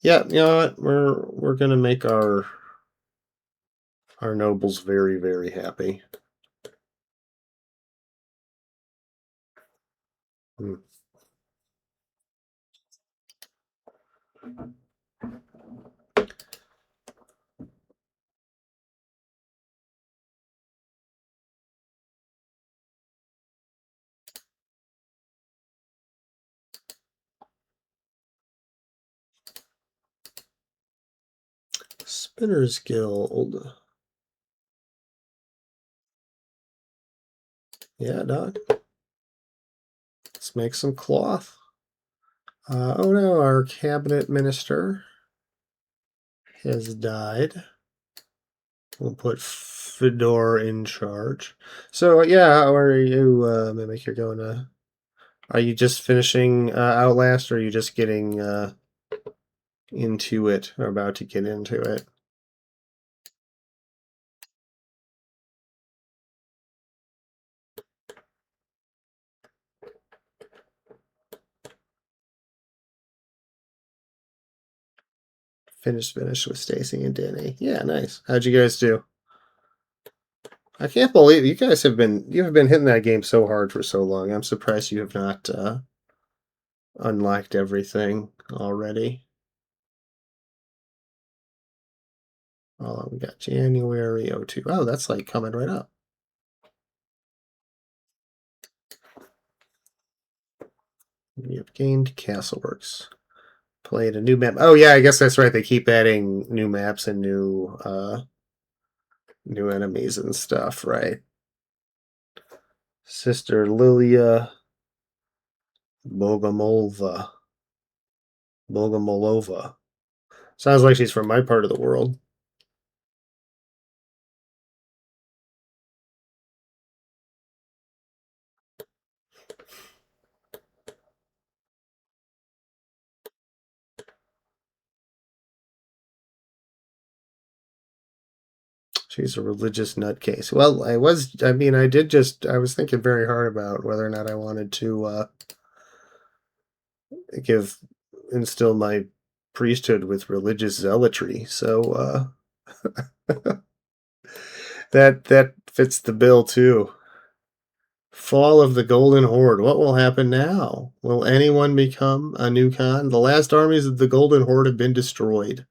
Yeah, you know what? We're gonna make our nobles very, very happy. Hmm. Spinner's Guild. Yeah, Doc. Let's make some cloth. Oh no, our cabinet minister has died. We'll put Fedor in charge. So yeah, how are you, Mimic? You're going to. Are you just finishing Outlast, or are you just getting into it, or about to get into it? Finished with Stacy and Danny. Yeah, nice. How'd you guys do? I can't believe you guys have been hitting that game so hard for so long. I'm surprised you have not unlocked everything already. Oh, we got January 02. Oh, that's like coming right up. We have gained Castleworks. Played a new map. Oh yeah, I guess that's right. They keep adding new maps and new enemies and stuff, right? Sister Lilia Bogomolova. Bogomolova. Sounds like she's from my part of the world. She's a religious nutcase. Well, I was thinking very hard about whether or not I wanted to give instill my priesthood with religious zealotry. So that fits the bill too. Fall of the Golden Horde. What will happen now? Will anyone become a new Khan? The last armies of the Golden Horde have been destroyed,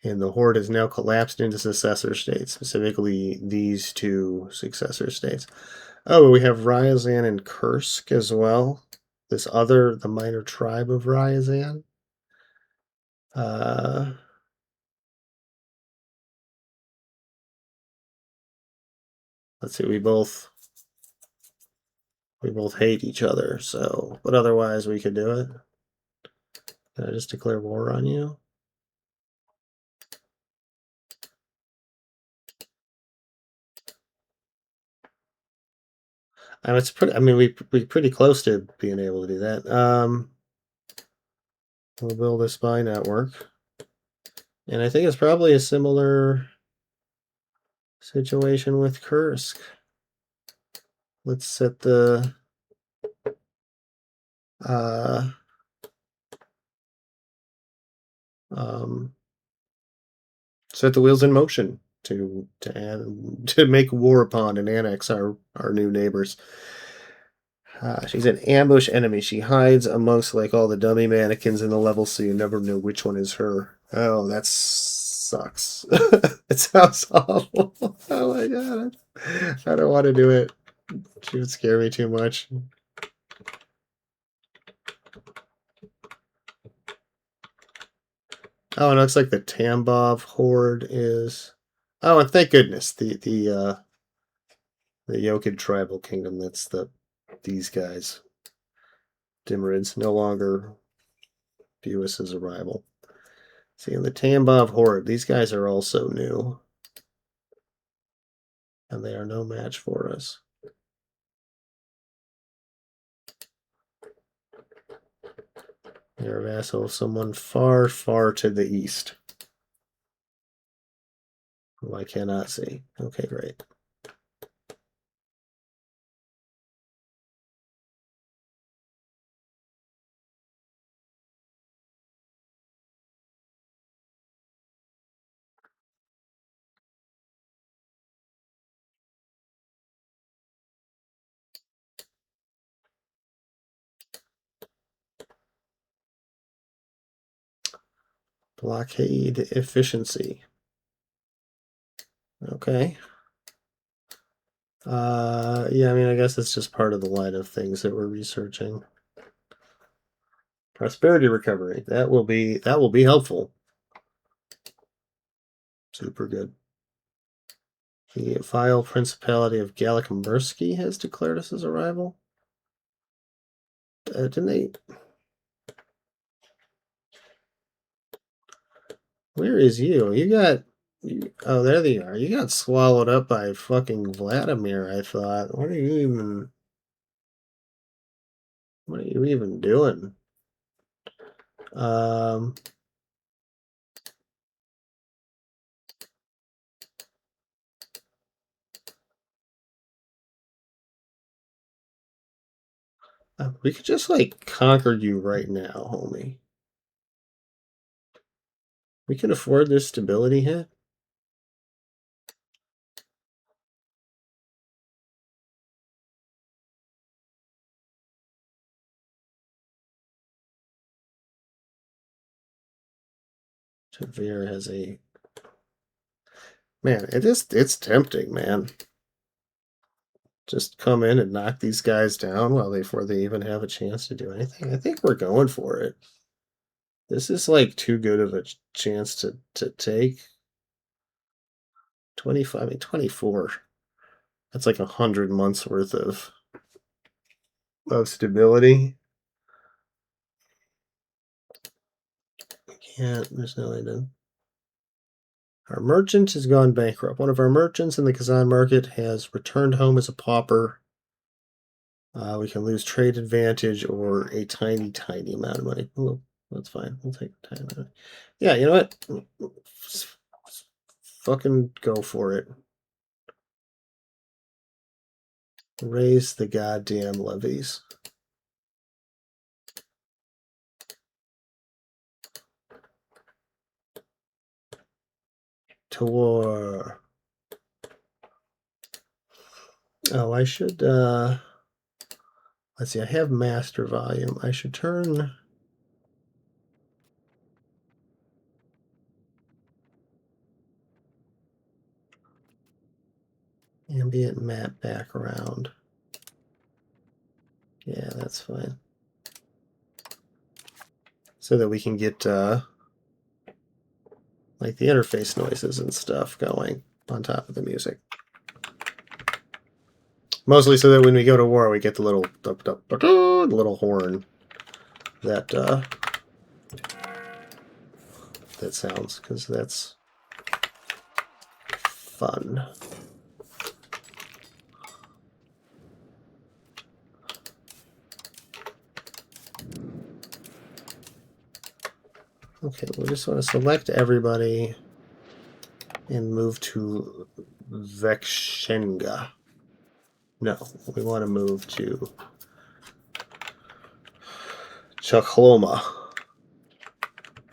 and the Horde has now collapsed into successor states, specifically these two successor states. Oh, we have Ryazan and Kursk as well. The minor tribe of Ryazan. Let's see, we both hate each other, so, but otherwise we could do it. Did I just declare war on you? It's pretty. I mean, we're pretty close to being able to do that. We'll build a spy network, and I think it's probably a similar situation with Kursk. Let's set the um, set the wheels in motion to make war upon and annex our new neighbors. She's an ambush enemy. She hides amongst like all the dummy mannequins in the level, so you never know which one is her. Oh, that sucks. It sounds awful. Oh my god, I don't want to do it. She would scare me too much. Oh, and it looks like the Tambov horde is. Oh, and thank goodness the Yokid tribal kingdom. That's these guys. Dimrids no longer view us as a rival. See, in the Tambov horde, these guys are also new, and they are no match for us. You're a vassal of someone far, far to the east, who I cannot see. Okay, great. Blockade efficiency. Okay. Yeah, I mean, I guess it's just part of the line of things that we're researching. Prosperity recovery. That will be helpful. Super good. The vile principality of Gallic-Mursky has declared us as a rival. Didn't they? Where is you? You got. Oh, there they are. You got swallowed up by fucking Vladimir, I thought. What are you even. What are you even doing? We could just like conquer you right now, homie. We can afford this stability hit. Tavir has a man. It's tempting, man. Just come in and knock these guys down before they even have a chance to do anything. I think we're going for it. This is like too good of a chance to take. 25, I mean 24. That's like 100 months worth of stability. Can't. There's no way to. Our merchant has gone bankrupt. One of our merchants in the Kazan market has returned home as a pauper. We can lose trade advantage or a tiny, tiny amount of money. Well, that's fine. We'll take the tiny amount. Yeah, you know what? Fucking go for it. Raise the goddamn levies. To war. Oh, I should, let's see, I have master volume. I should turn ambient map background. Yeah, that's fine. So that we can get, like the interface noises and stuff going on top of the music. Mostly so that when we go to war, we get the little horn that that sounds, because that's fun. Okay, we just want to select everybody and move to Vekshenga. No, we want to move to Chochloma.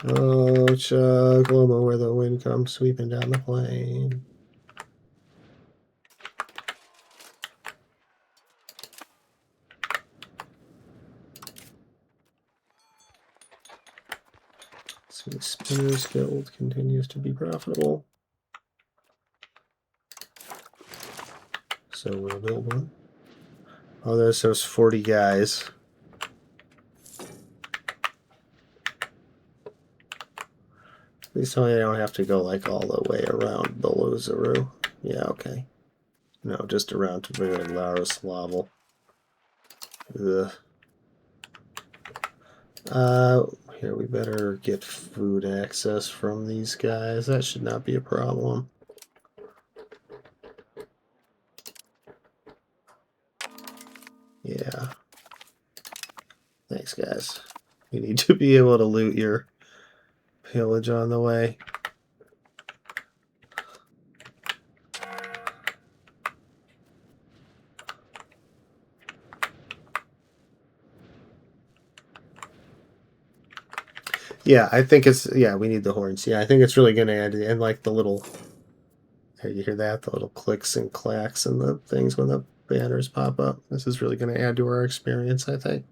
Oh, Chochloma, where the wind comes sweeping down the plain. So the Spinners Guild continues to be profitable. So we'll build one. Oh, there's those 40 guys. At least I don't have to go like all the way around Belozero. Yeah, okay. No, just around to Laroslavel. Ugh. Here, we better get food access from these guys. That should not be a problem. Yeah. Thanks, guys. You need to be able to loot your pillage on the way. Yeah, I think it's, yeah, we need the horns. Yeah, I think it's really going to add, and like the little, here, you hear that? The little clicks and clacks and the things when the banners pop up. This is really going to add to our experience, I think.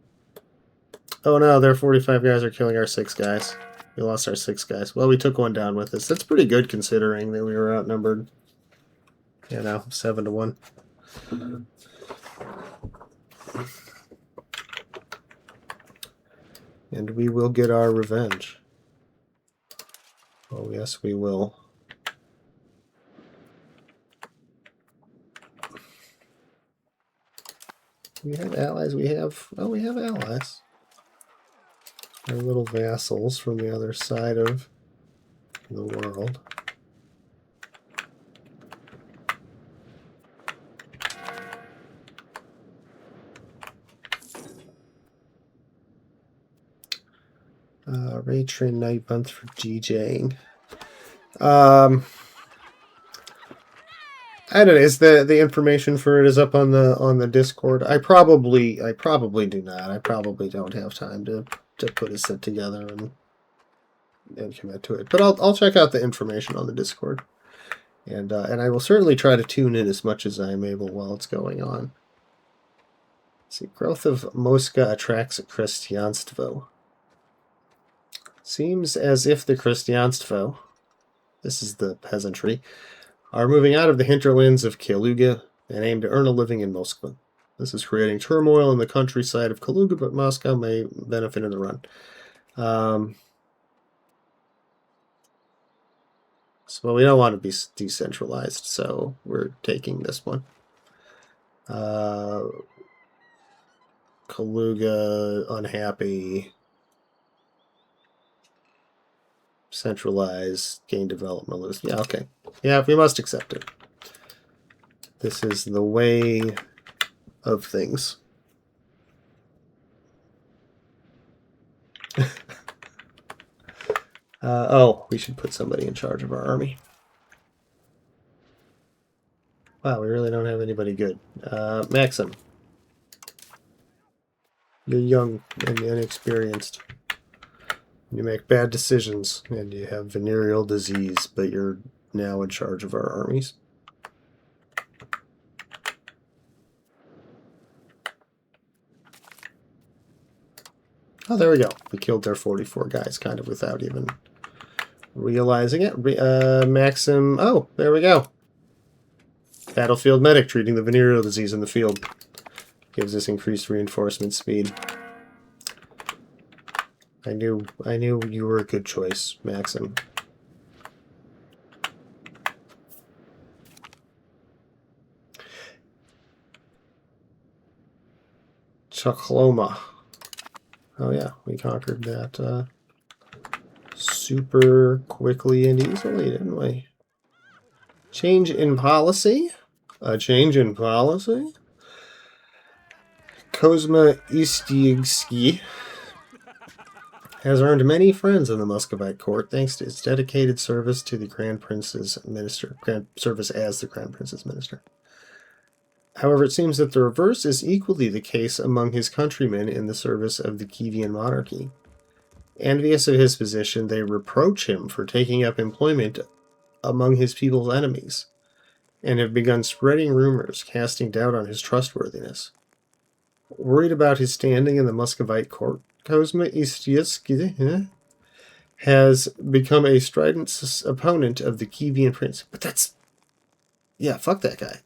Oh no, their 45 guys are killing our 6 guys. We lost our 6 guys. Well, we took one down with us. That's pretty good considering that we were outnumbered, 7 to 1. And we will get our revenge. Oh, yes, we will. We have allies. We have allies. Our little vassals from the other side of the world. Raid Train Night Month for DJing. I don't know. Is the information for it is up on the Discord? I probably do not. I probably don't have time to put a set together and commit to it. But I'll check out the information on the Discord, and I will certainly try to tune in as much as I am able while it's going on. Let's see, growth of Mosca attracts Krestianstvo. Seems as if the Krestianstvo, this is the peasantry, are moving out of the hinterlands of Kaluga and aim to earn a living in Moscow. This is creating turmoil in the countryside of Kaluga, but Moscow may benefit in the run. So we don't want to be decentralized, so we're taking this one. Kaluga, unhappy. Centralized, gain development list. Yeah, okay. Yeah, we must accept it. This is the way of things. Oh, we should put somebody in charge of our army. Wow, we really don't have anybody good. Maxim. You're young and inexperienced. You make bad decisions, and you have venereal disease, but you're now in charge of our armies. Oh, there we go. We killed their 44 guys, kind of without even realizing it. Maxim, oh, there we go. Battlefield medic, treating the venereal disease in the field. Gives us increased reinforcement speed. I knew you were a good choice, Maxim. Chochloma. Oh yeah, we conquered that super quickly and easily, didn't we? Change in policy? A change in policy? Kozma Istigsky has earned many friends in the Muscovite court thanks to its dedicated service to the Grand Prince's minister. Service as the Grand Prince's minister. However, it seems that the reverse is equally the case among his countrymen in the service of the Kievan monarchy. Envious of his position, they reproach him for taking up employment among his people's enemies, and have begun spreading rumors, casting doubt on his trustworthiness. Worried about his standing in the Muscovite court, Kozma Istyeski has become a strident opponent of the Kievan prince. But that's... yeah, fuck that guy.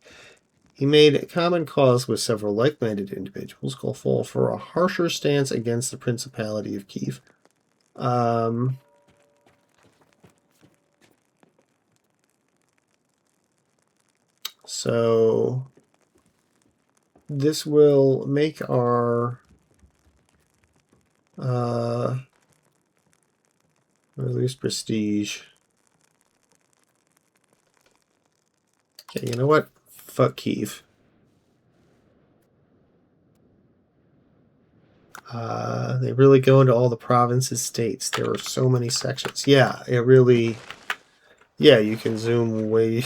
He made common cause with several like-minded individuals, call for a harsher stance against the Principality of Kiev. So this will make our reduce prestige. Okay, you know what? Fuck Kiev. They really go into all the provinces, states. There are so many sections. Yeah, it really... yeah, you can zoom way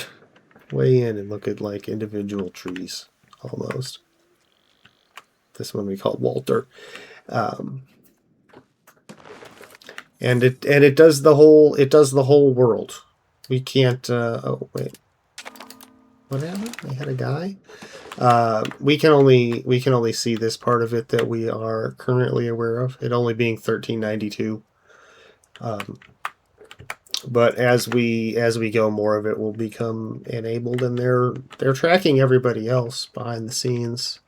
in and look at like individual trees, almost. This one we call Walter. And it does the whole world. We can't oh wait. What happened? I had a guy. We can only see this part of it that we are currently aware of. It only being 1392. But as we go, more of it will become enabled, and they're tracking everybody else behind the scenes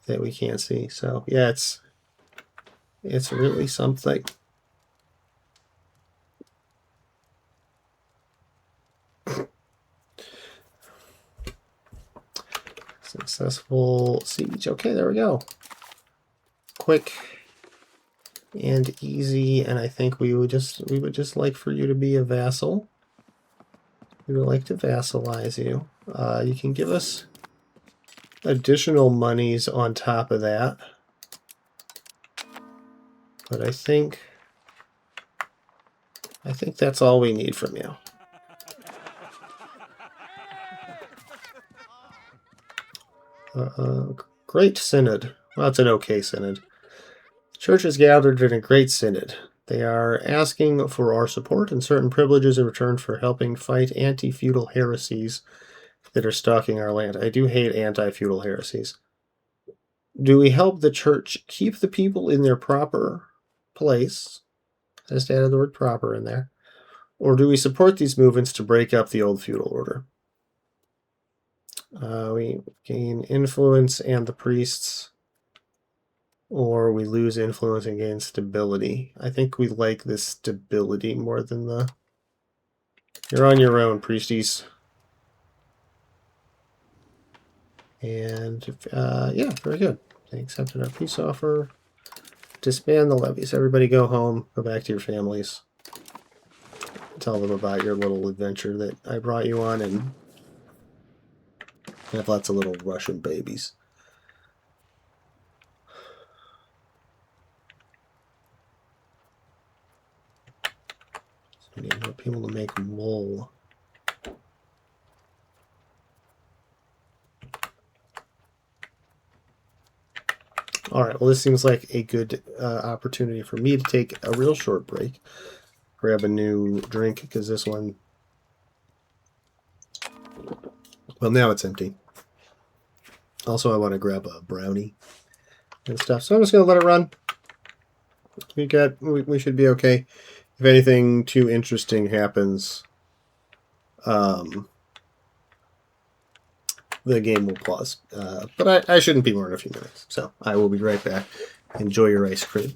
that we can't see. So yeah, it's really something. Successful siege. Okay, there we go. Quick and easy, and I think we would just like for you to be a vassal. We would like to vassalize you. You can give us additional monies on top of that, but I think that's all we need from you. Great synod. Well, it's an okay synod. The church is gathered in a great synod. They are asking for our support and certain privileges in return for helping fight anti-feudal heresies that are stalking our land. I do hate anti-feudal heresies. Do we help the church keep the people in their proper place? I just added the word proper in there. Or do we support these movements to break up the old feudal order? We gain influence and the priests, or we lose influence and gain stability. I think we like this stability more than the... you're on your own, priesties. And yeah, very good. They accepted our peace offer. Disband the levies. Everybody go home. Go back to your families. Tell them about your little adventure that I brought you on, and have lots of little Russian babies. So we need more people to make wool. Alright, well this seems like a good opportunity for me to take a real short break. Grab a new drink, because this one... well, now it's empty. Also, I want to grab a brownie and stuff. So I'm just going to let it run. We should be okay. If anything too interesting happens, the game will pause. But I shouldn't be more than a few minutes. So I will be right back. Enjoy your ice cream.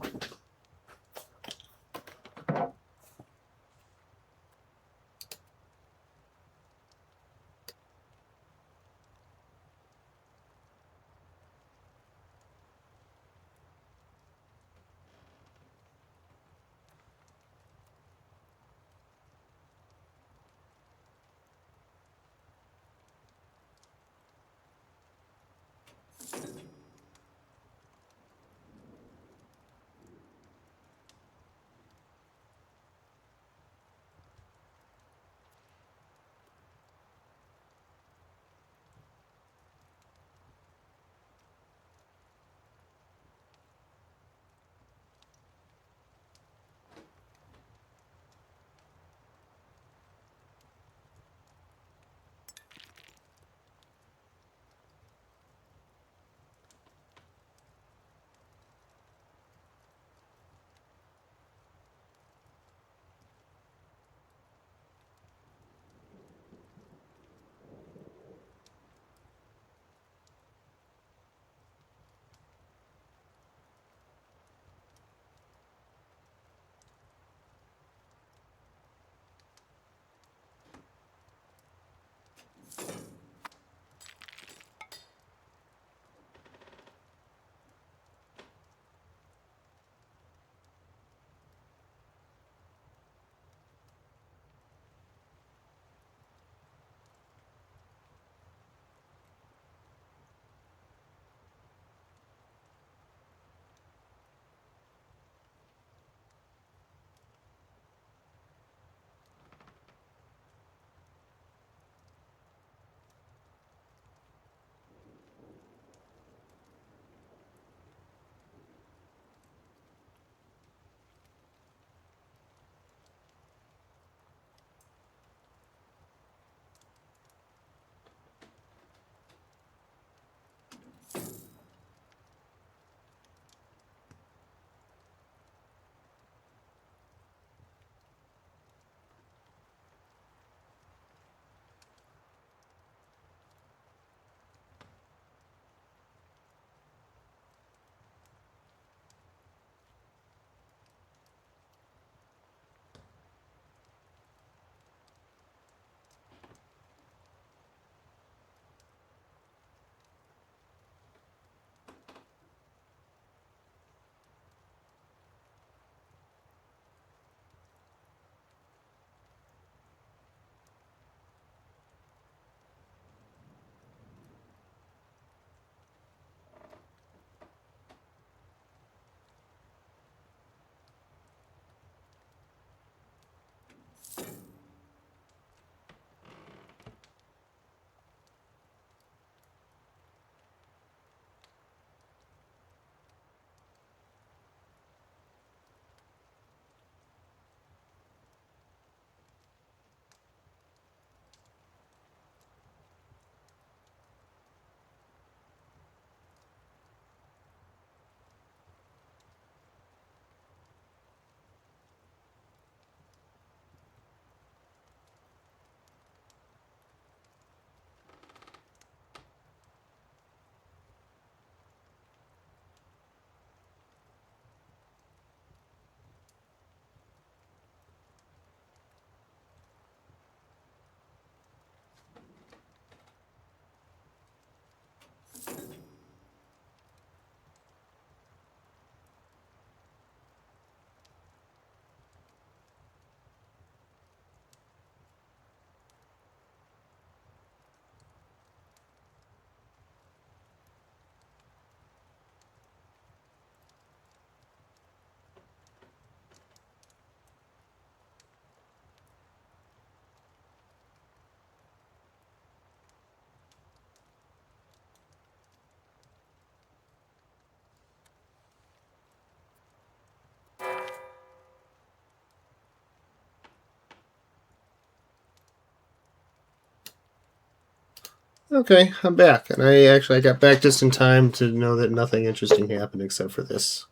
Okay, I'm back, and I got back just in time to know that nothing interesting happened except for this.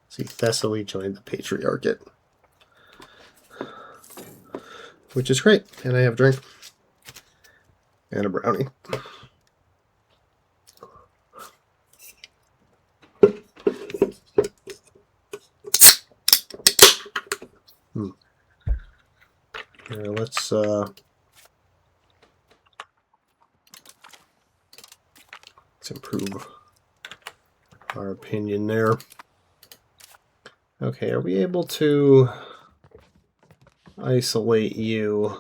See, Thessaly joined the Patriarchate, which is great, and I have a drink and a brownie. Here, let's improve our opinion there. Okay, are we able to isolate you?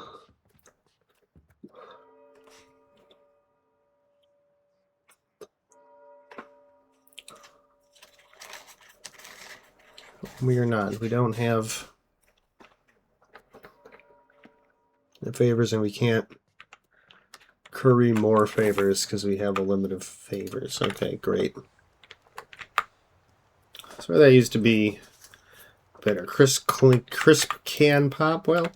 We are not. We don't have the favors, and we can't curry more favors because we have a limit of favors. Okay, great. So that used to be better. Crisp can pop. Well,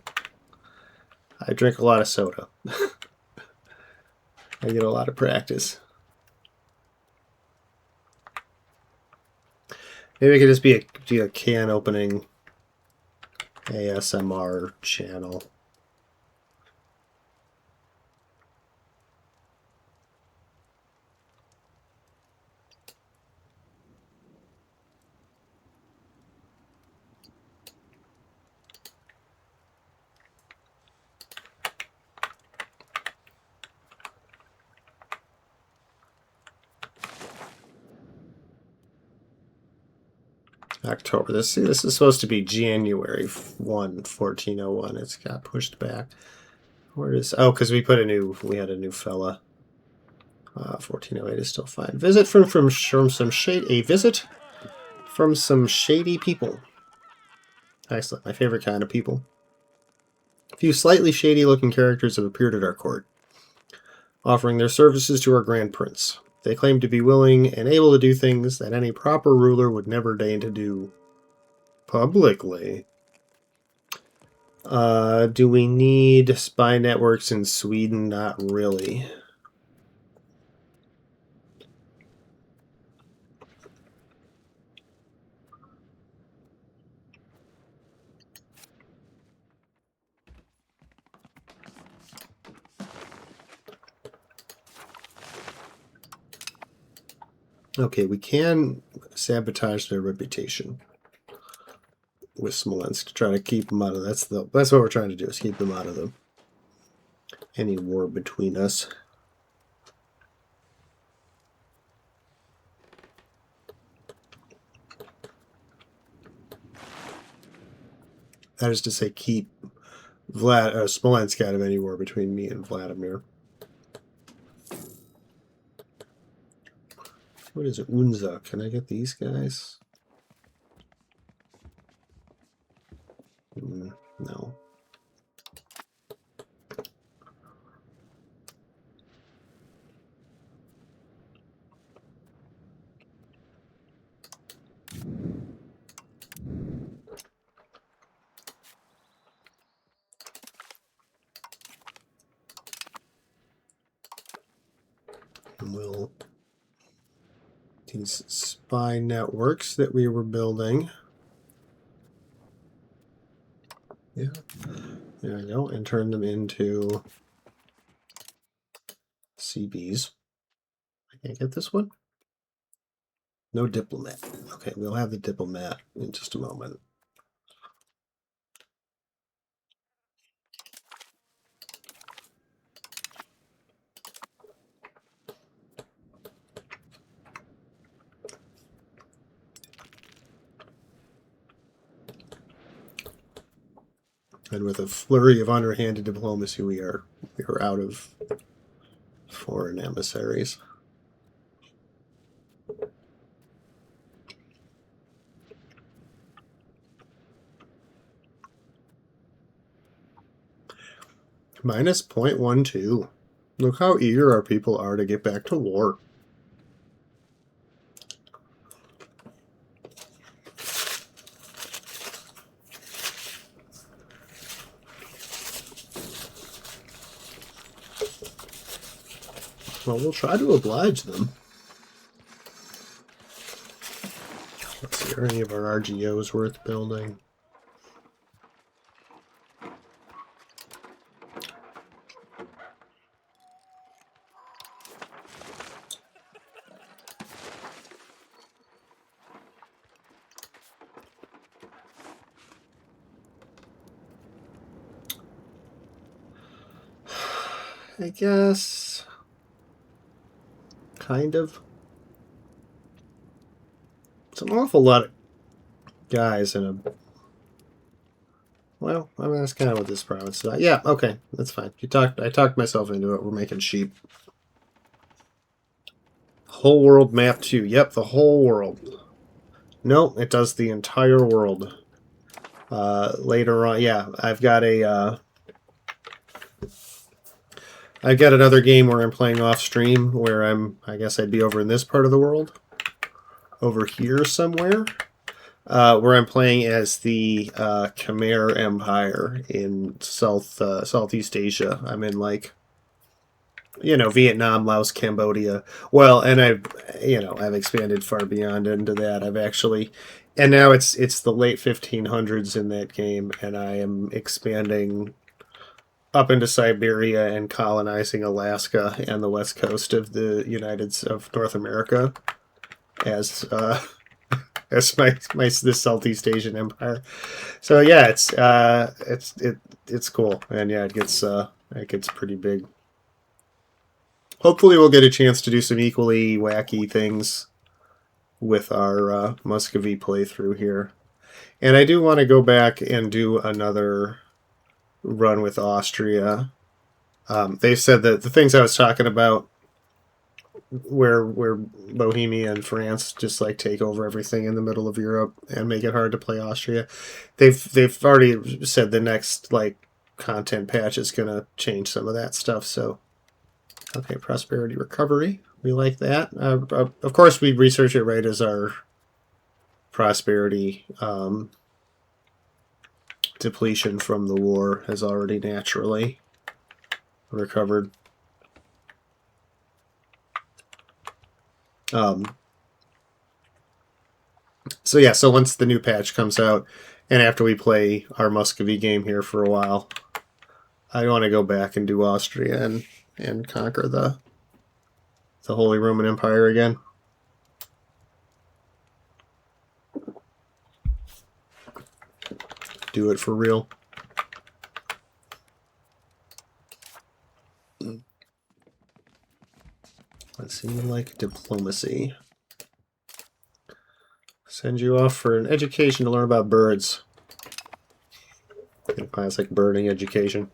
I drink a lot of soda. I get a lot of practice. Maybe it could just be a can opening ASMR channel. October. This is supposed to be January 1, 1401. It's got pushed back. Where is? Oh, because we had a new fella. 1408 is still fine. Visit from some shade. A visit from some shady people. Excellent. My favorite kind of people. A few slightly shady-looking characters have appeared at our court, offering their services to our Grand Prince. They claim to be willing and able to do things that any proper ruler would never deign to do publicly. Do we need spy networks in Sweden? Not really. Okay, we can sabotage their reputation with Smolensk, try to keep them out of that's what we're trying to do, is keep them out of any war between us. That is to say, keep Smolensk out of any war between me and Vladimir. What is it? Unza. Can I get these guys? No. And these spy networks that we were building. Yeah. There we go. And turn them into CBs. I can't get this one. No diplomat. Okay, we'll have the diplomat in just a moment. And with a flurry of underhanded diplomacy, we are out of foreign emissaries. Minus 0.12. Look how eager our people are to get back to war. Well, we'll try to oblige them. Let's see, are any of our RGOs worth building? I guess. Kind of. It's an awful lot of guys in a... Well, I mean, that's kind of what this province is. Yeah, okay, that's fine. I talked myself into it. We're making sheep. Whole world map 2. Yep, the whole world. No, it does the entire world. Later on, yeah, I've got another game where I'm playing off stream where I guess I'd be over in this part of the world. Over here somewhere. Where I'm playing as the Khmer Empire in Southeast Asia. I'm in Vietnam, Laos, Cambodia. Well, and I've expanded far beyond into that. And now it's the late 1500s in that game, and I am expanding up into Siberia and colonizing Alaska and the west coast of of North America as this Southeast Asian empire. So yeah, it's cool, and yeah, it gets pretty big. Hopefully, we'll get a chance to do some equally wacky things with our Muscovy playthrough here. And I do want to go back and do another run with Austria. They said that the things I was talking about, where Bohemia and France just take over everything in the middle of Europe and make it hard to play Austria, they've already said the next content patch is going to change some of that stuff. So. Okay, prosperity recovery. We like that. Of course, we research it right as our prosperity depletion from the war has already naturally recovered. So yeah, so once the new patch comes out, and after we play our Muscovy game here for a while, I want to go back and do Austria and conquer the Holy Roman Empire again. Do it for real. Let's see, diplomacy. Send you off for an education to learn about birds. Classic birding education.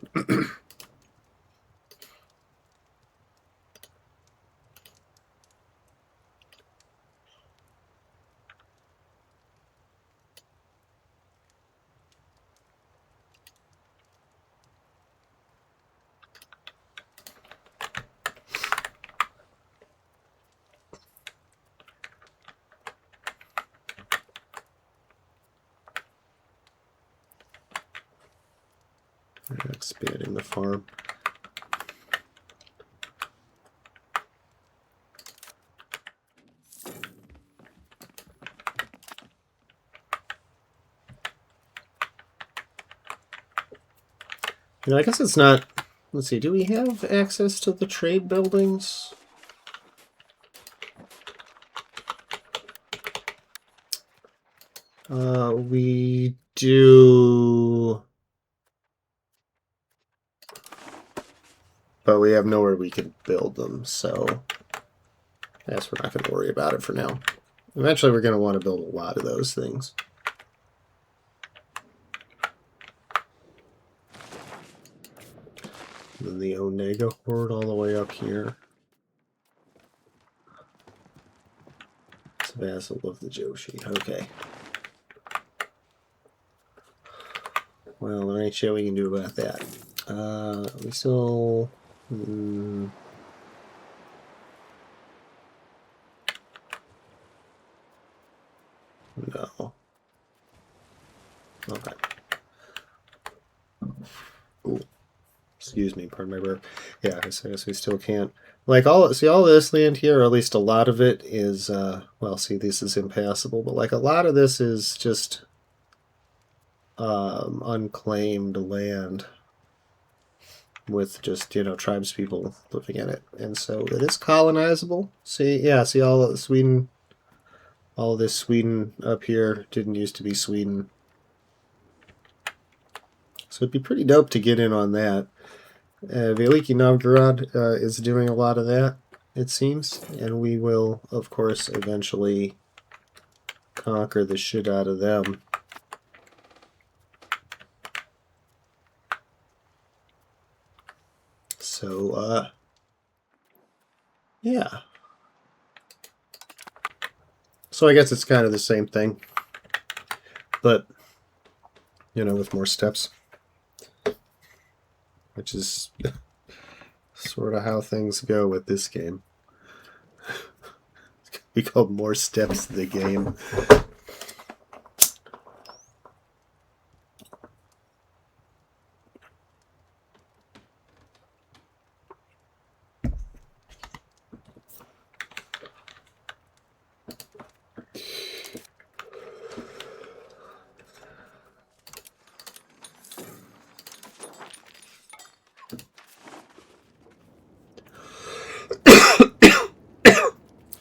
Expanding the farm. I guess it's not... Let's see, do we have access to the trade buildings? We do... But we have nowhere we can build them, so I guess we're not going to worry about it for now. Eventually we're going to want to build a lot of those things. And then the Onega horde all the way up here. It's a vassal of the Joshi. Okay. Well, there ain't shit we can do about that. We still... No. Okay. Ooh. Excuse me, pardon my burp. Yeah, I guess we still can't. Like, all this land here, or at least a lot of it is, well, see, this is impassable, but like a lot of this is just unclaimed land with just, tribes people living in it. And so it is colonizable. See, yeah, see all of Sweden, all this Sweden up here didn't used to be Sweden. So it'd be pretty dope to get in on that. Veliki Novgorod is doing a lot of that, it seems, and we will, of course, eventually conquer the shit out of them. So, yeah. So I guess it's kind of the same thing, but, with more steps. Which is sort of how things go with this game. It's going to be called More Steps the Game.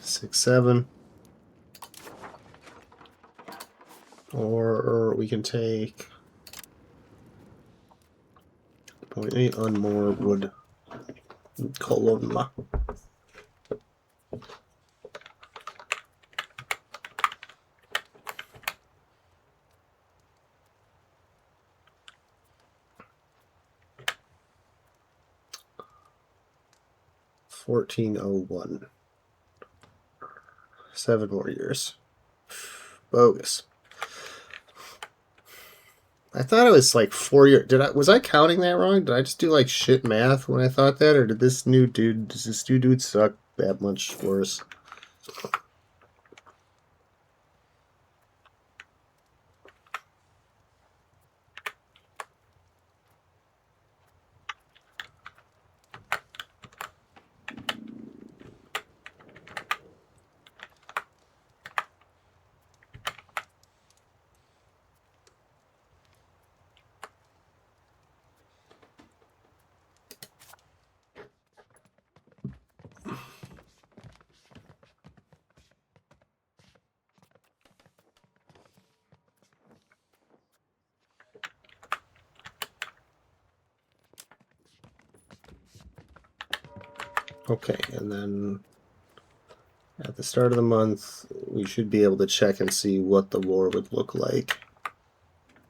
Six, 7. Or we can take 0.8 on more wood. Column. $14.01. 7 more years. Bogus. I thought it was like 4 years. Was I counting that wrong? Did I just do like shit math when I thought that, or does this new dude suck that much worse? Okay, and then at the start of the month, we should be able to check and see what the war would look like.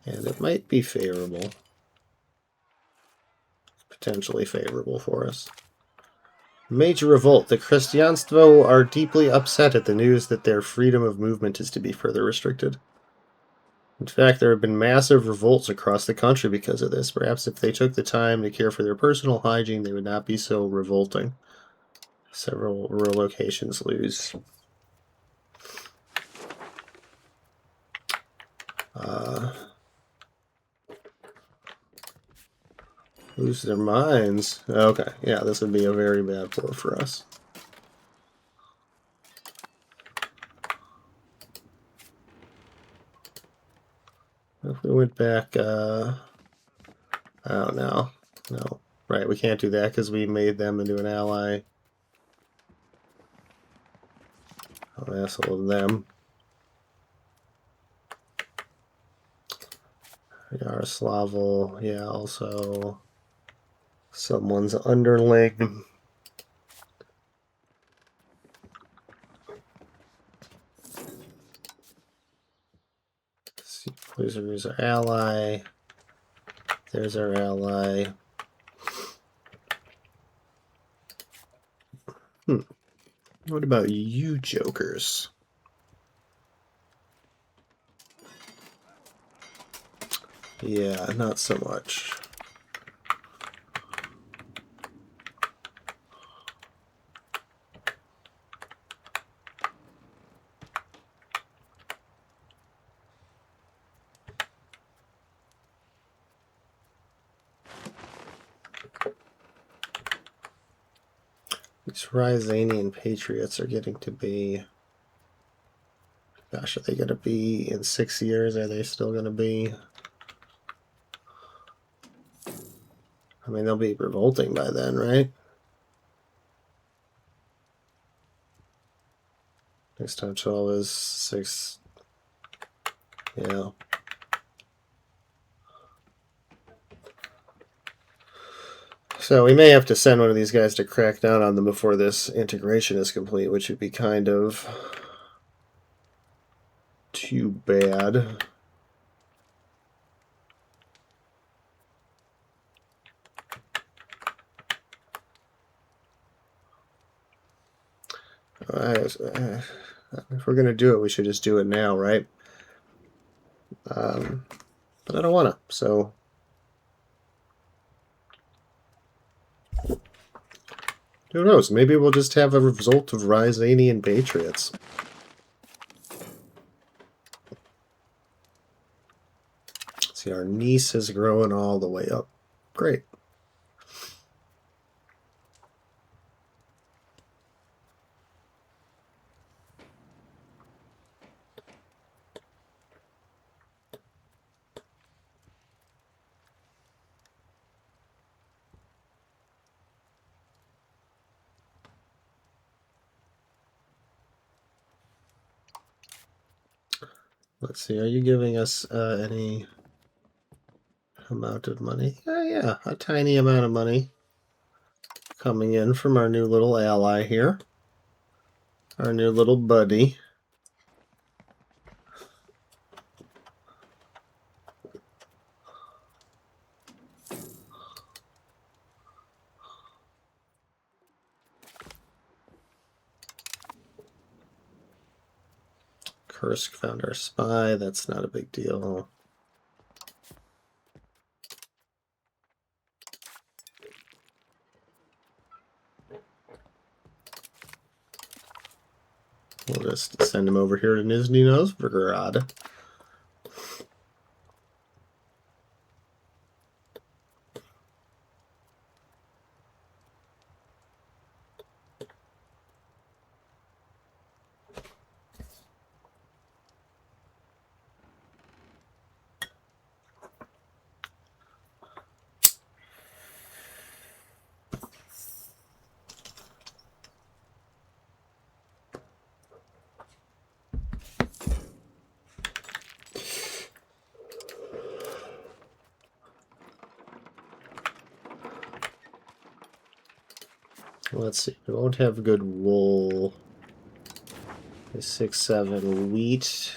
And it might be favorable. Potentially favorable for us. Major revolt. The Krestianstvo are deeply upset at the news that their freedom of movement is to be further restricted. In fact, there have been massive revolts across the country because of this. Perhaps if they took the time to care for their personal hygiene, they would not be so revolting. Several rural locations lose. Lose their minds. Okay, yeah, this would be a very bad war for us. If we went back, I don't know. No. Right, we can't do that because we made them into an ally. I'll asshole of them. Yaroslavl, yeah, also someone's underling. There's our ally. There's our ally. What about you jokers? Yeah, not so much. These Ryzanian patriots are getting to be... Gosh, are they going to be in 6 years? Are they still going to be... I mean, they'll be revolting by then, right? Next time 12 is 6. Yeah. So we may have to send one of these guys to crack down on them before this integration is complete, which would be kind of too bad. If we're going to do it, we should just do it now, right? But I don't want to, so... Who knows? Maybe we'll just have a result of Ryzanian patriots. See, our niece is growing all the way up. Great. Let's see, are you giving us any amount of money? Yeah, a tiny amount of money coming in from our new little ally here. Our new little buddy. Kursk found our spy. That's not a big deal. We'll just send him over here to Nizhny Novgorod. Let's see, we won't have good wool. 6, 7 wheat.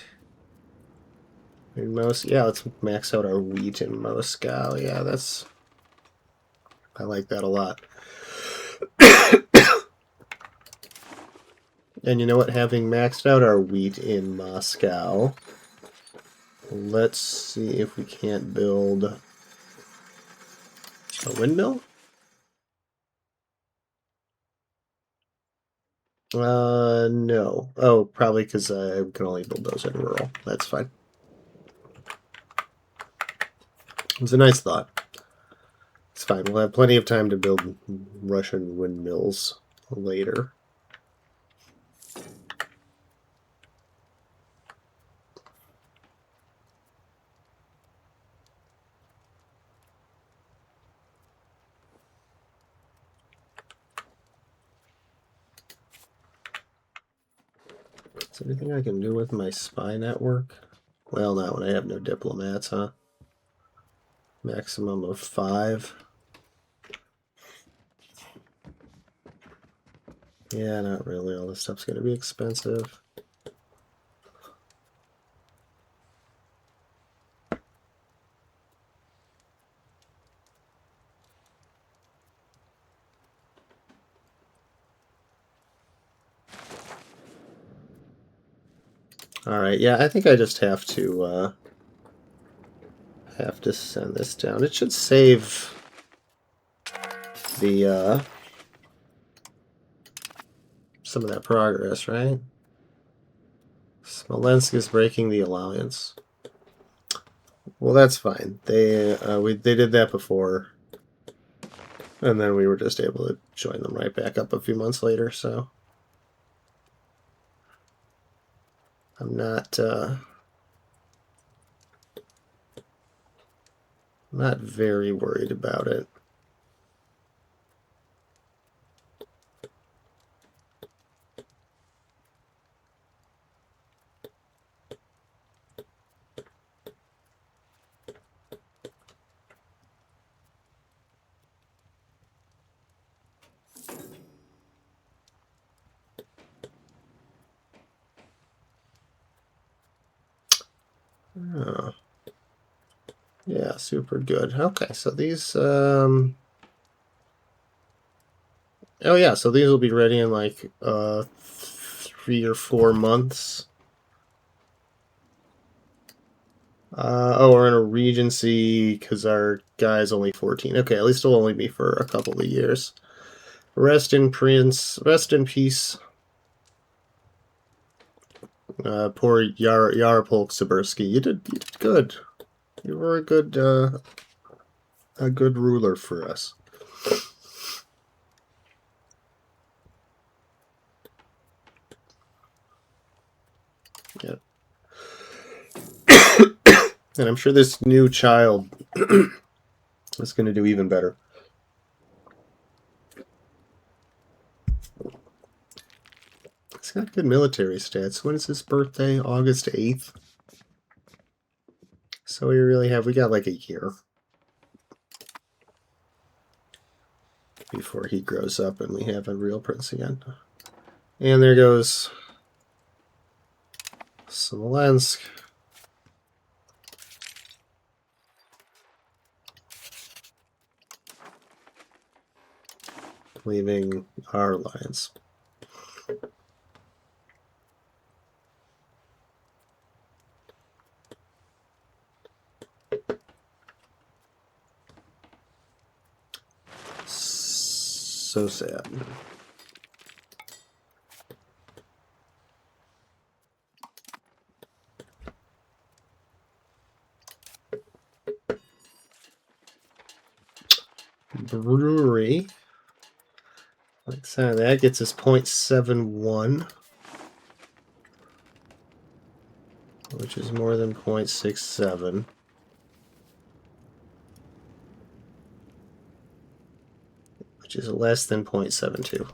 In yeah, let's max out our wheat in Moscow. Yeah, that's... I like that a lot. And you know what? Having maxed out our wheat in Moscow, let's see if we can't build a windmill. No. Oh, probably because I can only build those in rural. That's fine. It was a nice thought. It's fine. We'll have plenty of time to build Russian windmills later. Is there anything I can do with my spy network? Well, not when I have no diplomats, huh? Maximum of 5. Yeah, not really. All this stuff's going to be expensive. All right, yeah, I think I just have to send this down. It should save the some of that progress, right? Smolensk is breaking the alliance. Well, that's fine. They did that before. And then we were just able to join them right back up a few months later, so I'm not very worried about it. Oh. Yeah, super good. Okay, so these oh yeah, so these will be ready in like 3 or 4 months. Oh, we're in a regency because our guy's only 14. Okay, at least it'll only be for a couple of years. Rest in peace. Poor Yarapolk Sibirsky. You did good. You were a good ruler for us. Yeah. And I'm sure this new child is going to do even better. He's got good military stats. When is his birthday? August 8th. So we got like a year before he grows up and we have a real prince again. And there goes Smolensk. Leaving our alliance. So sad. Brewery. Like so, that gets us 0.71, which is more than 0.67. Which is less than 0.72.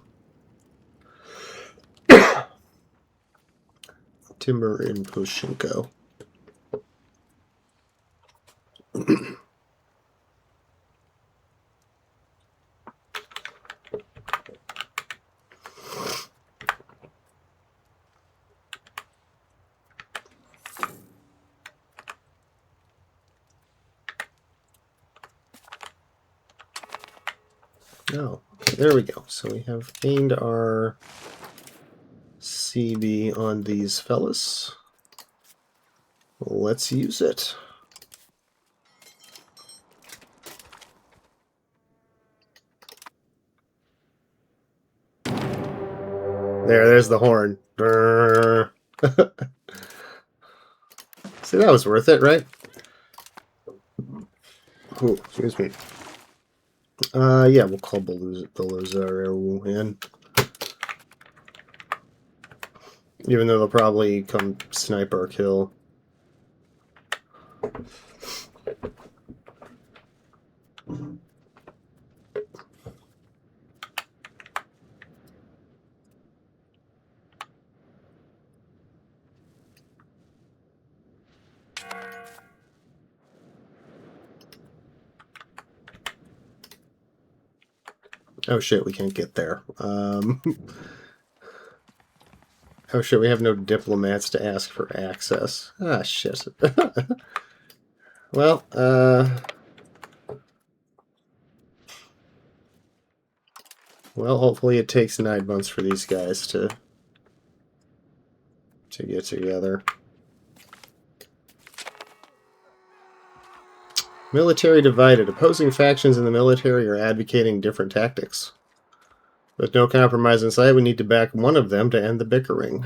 Timber in Pushenko. Oh, okay, there we go. So we have gained our CB on these fellas. Let's use it. There's the horn. See, that was worth it, right? Ooh, excuse me. Yeah, we'll call Belozaru in. Even though they'll probably come snipe our kill. Oh shit, we can't get there. Oh shit, we have no diplomats to ask for access. Ah, shit. Well, hopefully it takes 9 months for these guys to get together. Military divided. Opposing factions in the military are advocating different tactics. With no compromise in sight, we need to back one of them to end the bickering.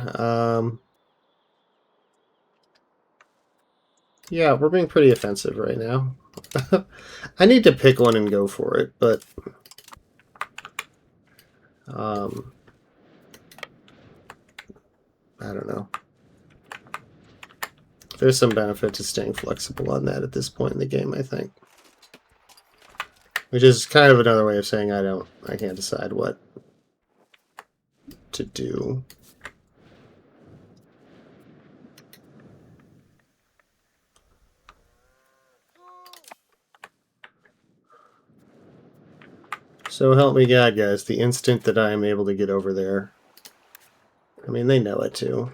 Yeah, we're being pretty offensive right now. I need to pick one and go for it, but I don't know. There's some benefit to staying flexible on that at this point in the game, I think. Which is kind of another way of saying I can't decide what to do. So help me God, guys, the instant that I am able to get over there. I mean, they know it too.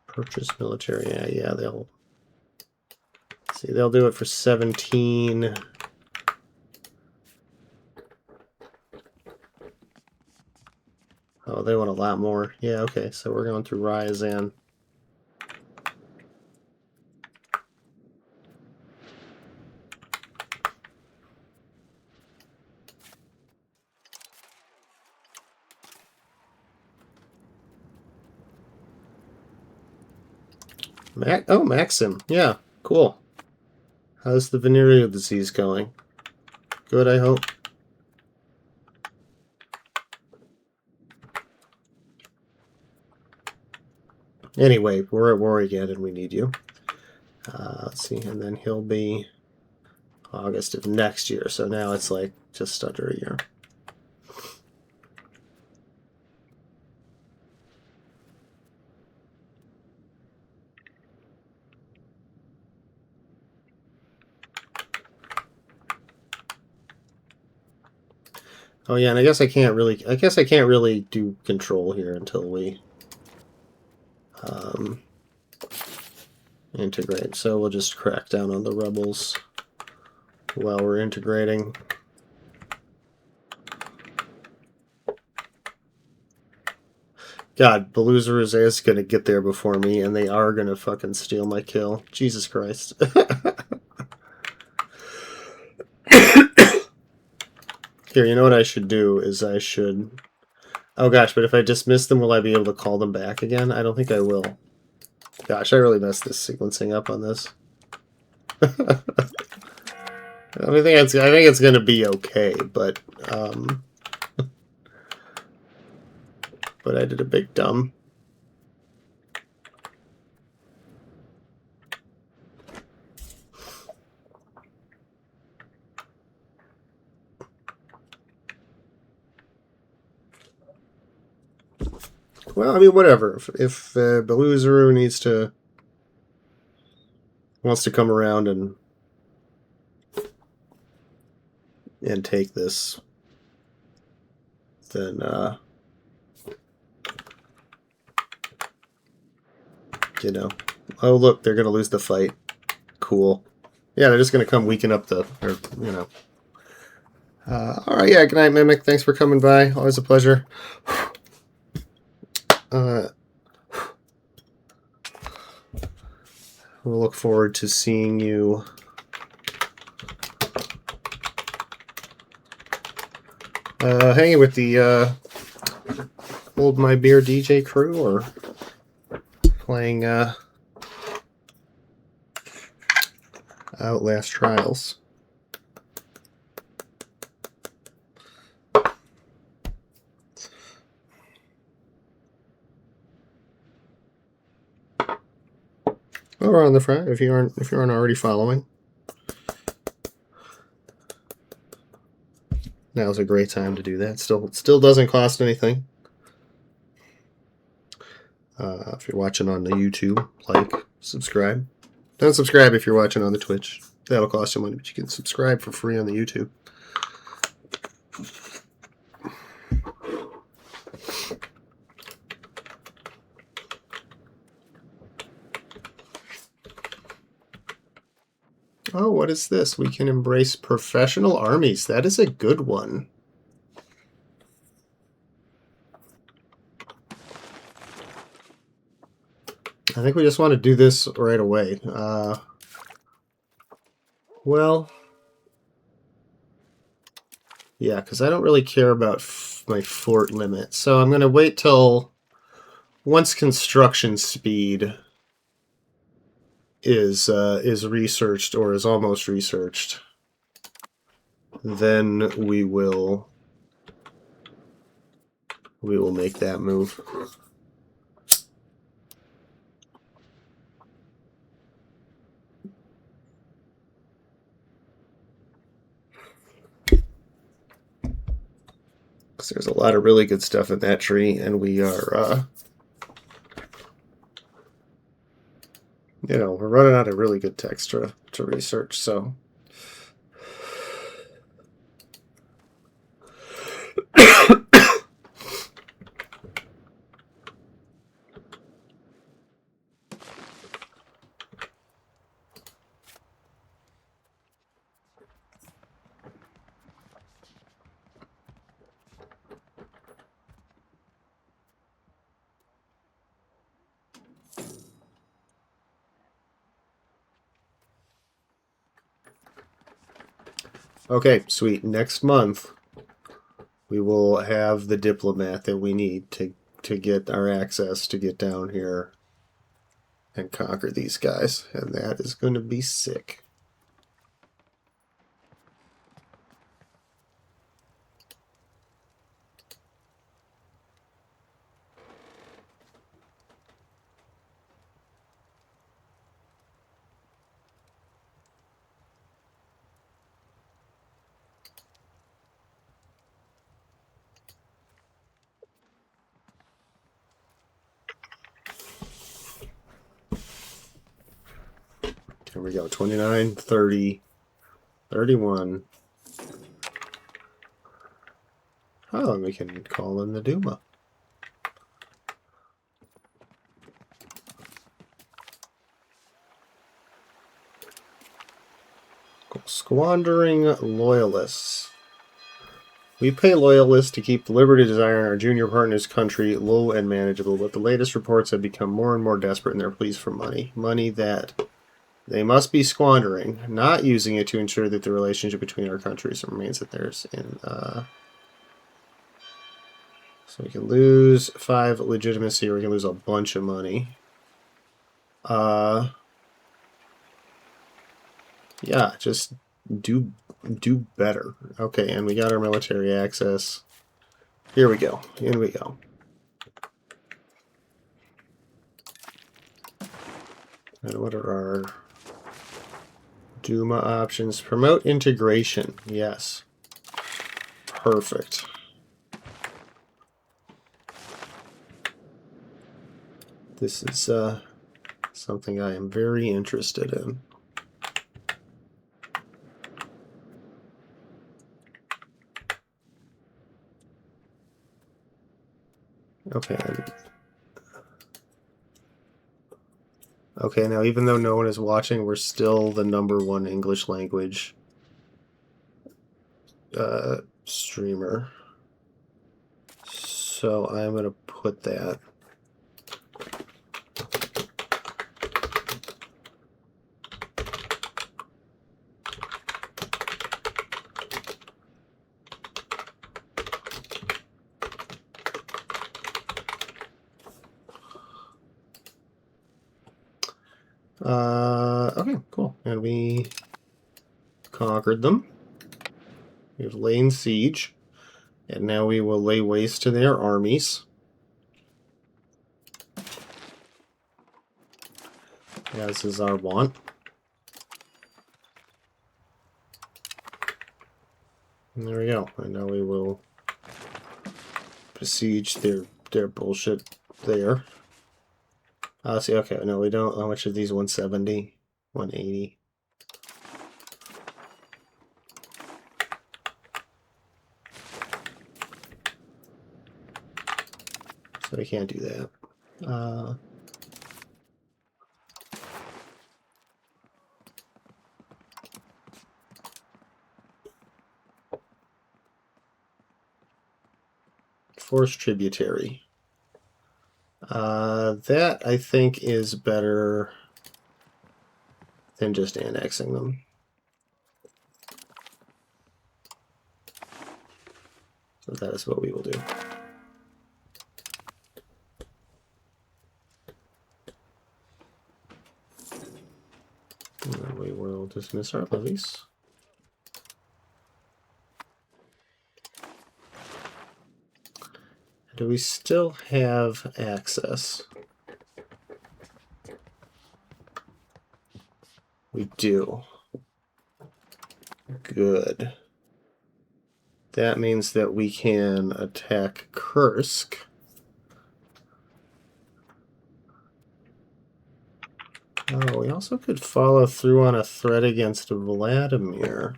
Purchase military, yeah, they'll see, they'll do it for 17. Oh, they want a lot more. Yeah, okay, so we're going through Ryazan. Maxim. Yeah, cool. How's the venereal disease going? Good, I hope. Anyway, we're at war again and we need you. Let's see, and then he'll be August of next year, so now it's like just under a year. Oh yeah, and I guess I can't really do control here until we integrate. So we'll just crack down on the rebels while we're integrating. God, Beluzer is gonna get there before me, and they are gonna fucking steal my kill. Jesus Christ. Here, you know what I should do is I should... Oh gosh, but if I dismiss them, will I be able to call them back again? I don't think I will. Gosh, I really messed this sequencing up on this. I think it's gonna be okay, but but I did a big dumb. Well, I mean, whatever. If Beluzaru wants to come around and take this, then you know. Oh look, they're gonna lose the fight. Cool. Yeah, they're just gonna come weaken up the, or you know. All right, yeah. Good night, Mimic. Thanks for coming by. Always a pleasure. We'll look forward to seeing you hanging with the Hold My Beer DJ crew, or playing Outlast Trials. Or on the front if you aren't already following. Now's a great time to do that. Still doesn't cost anything. If you're watching on the YouTube, like, subscribe. Don't subscribe if you're watching on the Twitch. That'll cost you money, but you can subscribe for free on the YouTube. Oh, what is this? We can embrace professional armies. That is a good one. I think we just want to do this right away. Well, yeah, because I don't really care about my fort limit. So I'm going to wait till once construction speed is researched or is almost researched. then we will make that move. Because there's a lot of really good stuff in that tree, and we are, we're running out of really good text to research, so. Okay, sweet. Next month, we will have the diplomat that we need to get our access to get down here and conquer these guys, and that is going to be sick. Here we go. 29, 30, 31. Oh, and we can call in the Duma. Squandering loyalists. We pay loyalists to keep the liberty to desire in our junior partner's country low and manageable, but the latest reports have become more and more desperate in their pleas for money. Money that they must be squandering, not using it to ensure that the relationship between our countries remains at theirs. So we can lose 5 legitimacy, or we can lose a bunch of money. Yeah, just do better. Okay, and we got our military access. Here we go. In we go. And what are our Duma options? Promote integration. Yes. Perfect. This is something I am very interested in. Okay. Okay, now even though no one is watching, we're still the #1 English language streamer. So I'm going to put that. Okay, cool. And we conquered them. We have laid siege. And now we will lay waste to their armies. As is our want. And there we go. And now we will besiege their bullshit there. See, okay, no, we don't. How much are these? 170? 180? So we can't do that. Forced tributary. That, I think, is better than just annexing them. So that is what we will do. And then we will dismiss our levies. Do we still have access? We do. Good. That means that we can attack Kursk. Oh, we also could follow through on a threat against Vladimir.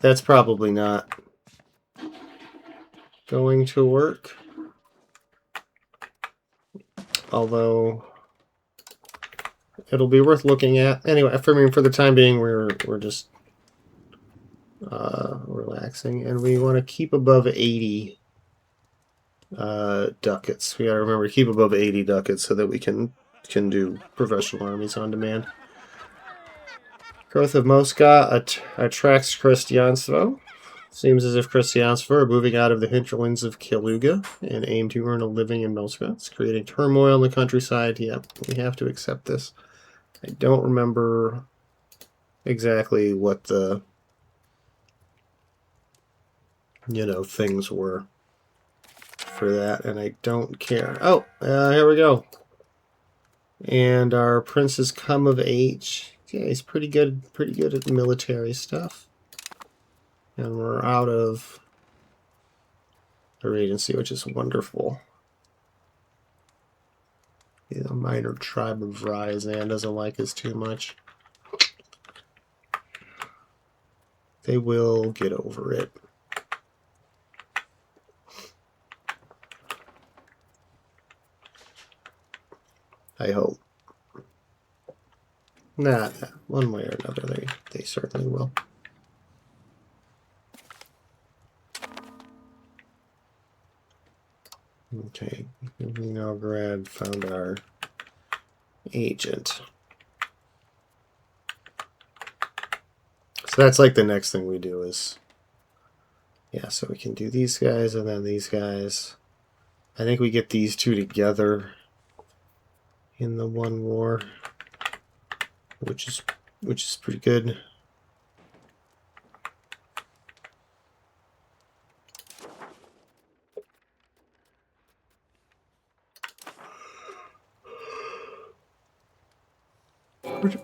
That's probably not going to work. Although it'll be worth looking at. Anyway, for the time being, we're just relaxing, and we want to keep above 80 ducats. We got to remember to keep above 80 ducats so that we can do professional armies on demand. Growth of Moscow attracts Krestianstvo. Seems as if Krestianstvo are moving out of the hinterlands of Kaluga and aim to earn a living in Moscow. It's creating turmoil in the countryside. Yep, we have to accept this. I don't remember exactly what the things were for that, and I don't care. Oh, here we go. And our prince has come of age. Yeah, he's pretty good at military stuff. And we're out of our agency, which is wonderful. The minor tribe of Ryazan doesn't like us too much. They will get over it. I hope. Nah, one way or another, they certainly will. Okay, Vinograd found our agent. So that's like the next thing we do is, yeah, so we can do these guys and then these guys. I think we get these two together in the one war, which is pretty good.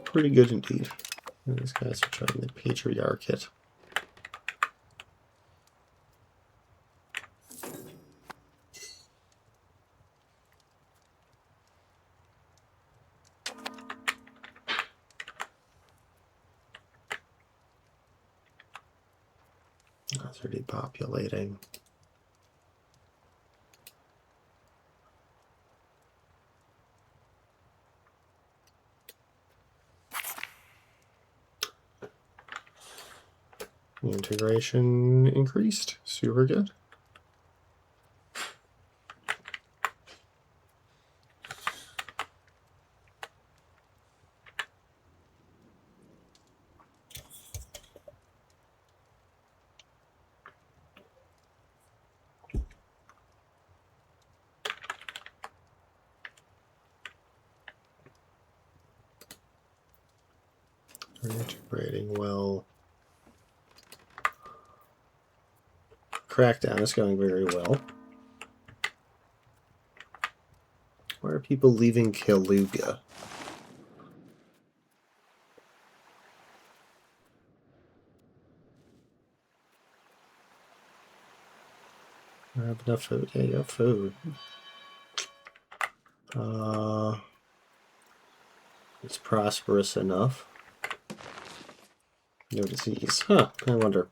Pretty good indeed. And these guys are trying the Patriarchate. They're depopulating. The integration increased. Super good. We're integrating well. Crackdown is going very well. Why are people leaving Kaluga? I have enough food. Yeah, you have food. It's prosperous enough. No disease. Huh, I wonder.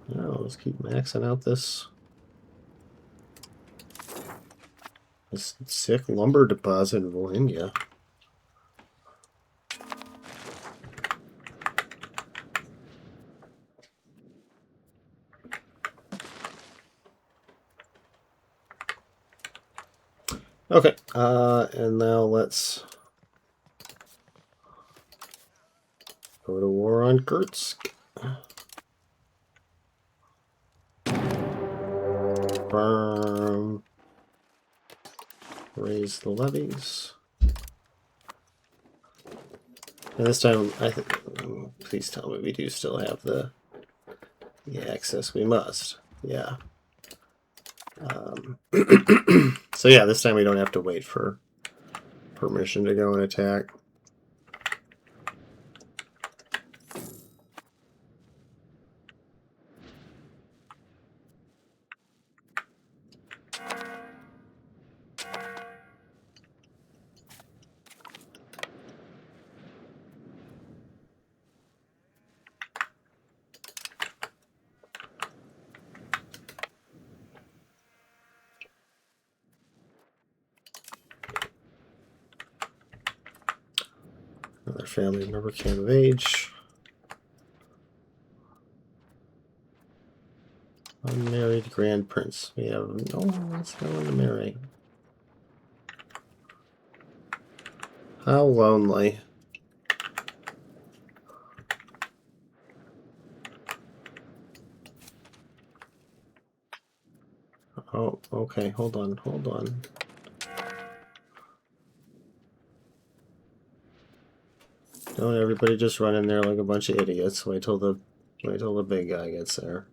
No, let's keep maxing out this sick lumber deposit in Volhynia. Okay, and now let's go to war on Kursk. Firm. raise the levies. And this time, I think, please tell me we do still have the access. We must. Yeah. So yeah, this time we don't have to wait for permission to go and attack. Another family member came of age. Unmarried Grand Prince. We have no one to marry. How lonely. Oh, okay. Hold on. Don't everybody just run in there like a bunch of idiots. Wait till the big guy gets there.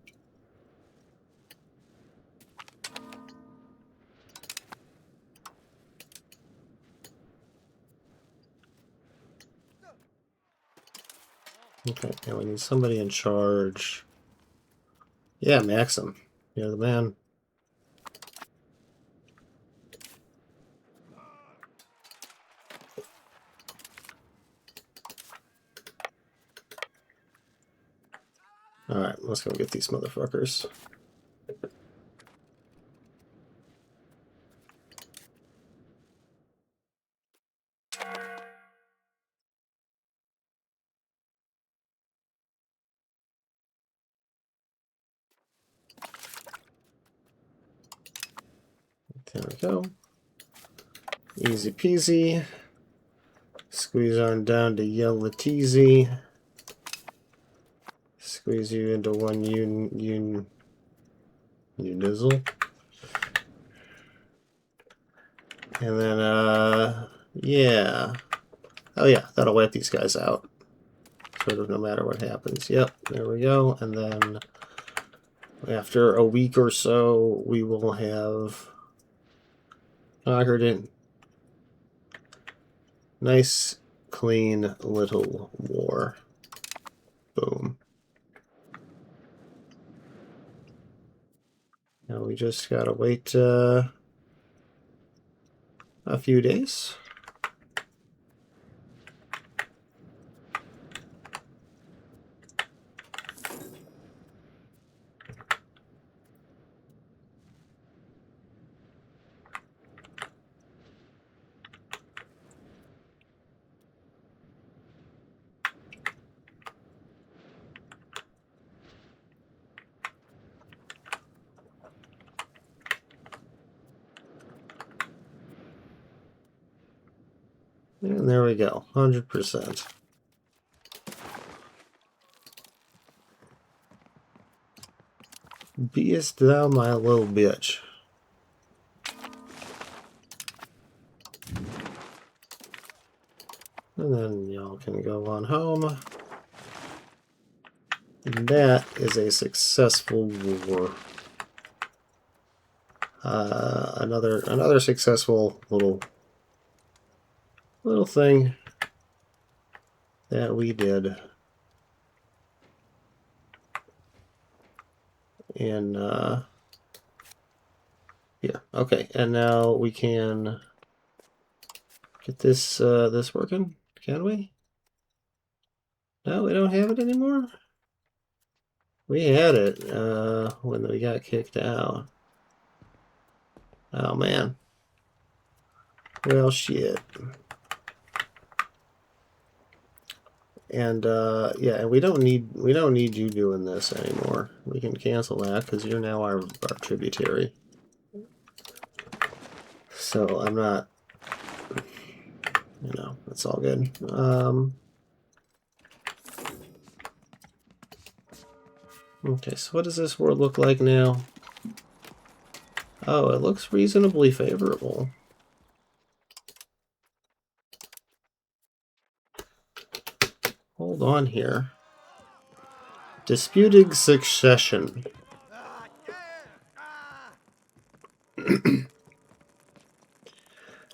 Okay, now we need somebody in charge. Yeah, Maxim. You're the man. Alright, let's go get these motherfuckers. There we go. Easy peasy. Squeeze on down to yellow teasy. Squeeze you into one unizzle. And then, yeah. Oh yeah, that'll wipe these guys out. Sort of no matter what happens. Yep, there we go. And then after a week or so, we will have conquered it. Nice, clean little war. Boom. Now we just gotta wait a few days. And there we go, 100%. Beest thou my little bitch. And then y'all can go on home. And that is a successful war. Another successful little thing that we did. And yeah, okay. And now we can get this this working, can we? No, we don't have it anymore. We had it when we got kicked out. Oh man. Well, shit. And yeah, and we don't need you doing this anymore. We can cancel that because you're now our tributary. So I'm not, you know, it's all good. Okay, so what does this world look like now? Oh, it looks reasonably favorable. Hold on here. Disputing succession.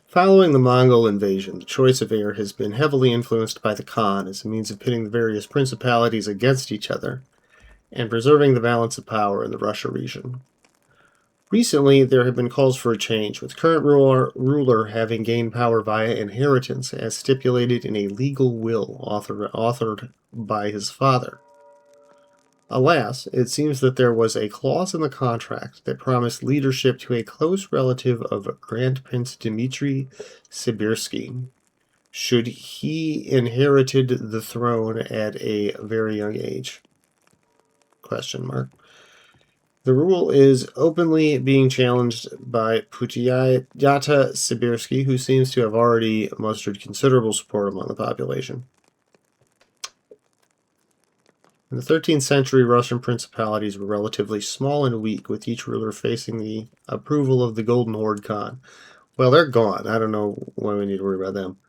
Following the Mongol invasion, the choice of heir has been heavily influenced by the Khan as a means of pitting the various principalities against each other and preserving the balance of power in the Russia region. Recently, there have been calls for a change, with current ruler having gained power via inheritance as stipulated in a legal will authored by his father. Alas, it seems that there was a clause in the contract that promised leadership to a close relative of Grand Prince Dmitry Sibirsky, should he inherited the throne at a very young age. Question mark. The rule is openly being challenged by Putyata Sibirsky, who seems to have already mustered considerable support among the population. In the 13th century, Russian principalities were relatively small and weak, with each ruler facing the approval of the Golden Horde Khan. Well, they're gone. I don't know why we need to worry about them.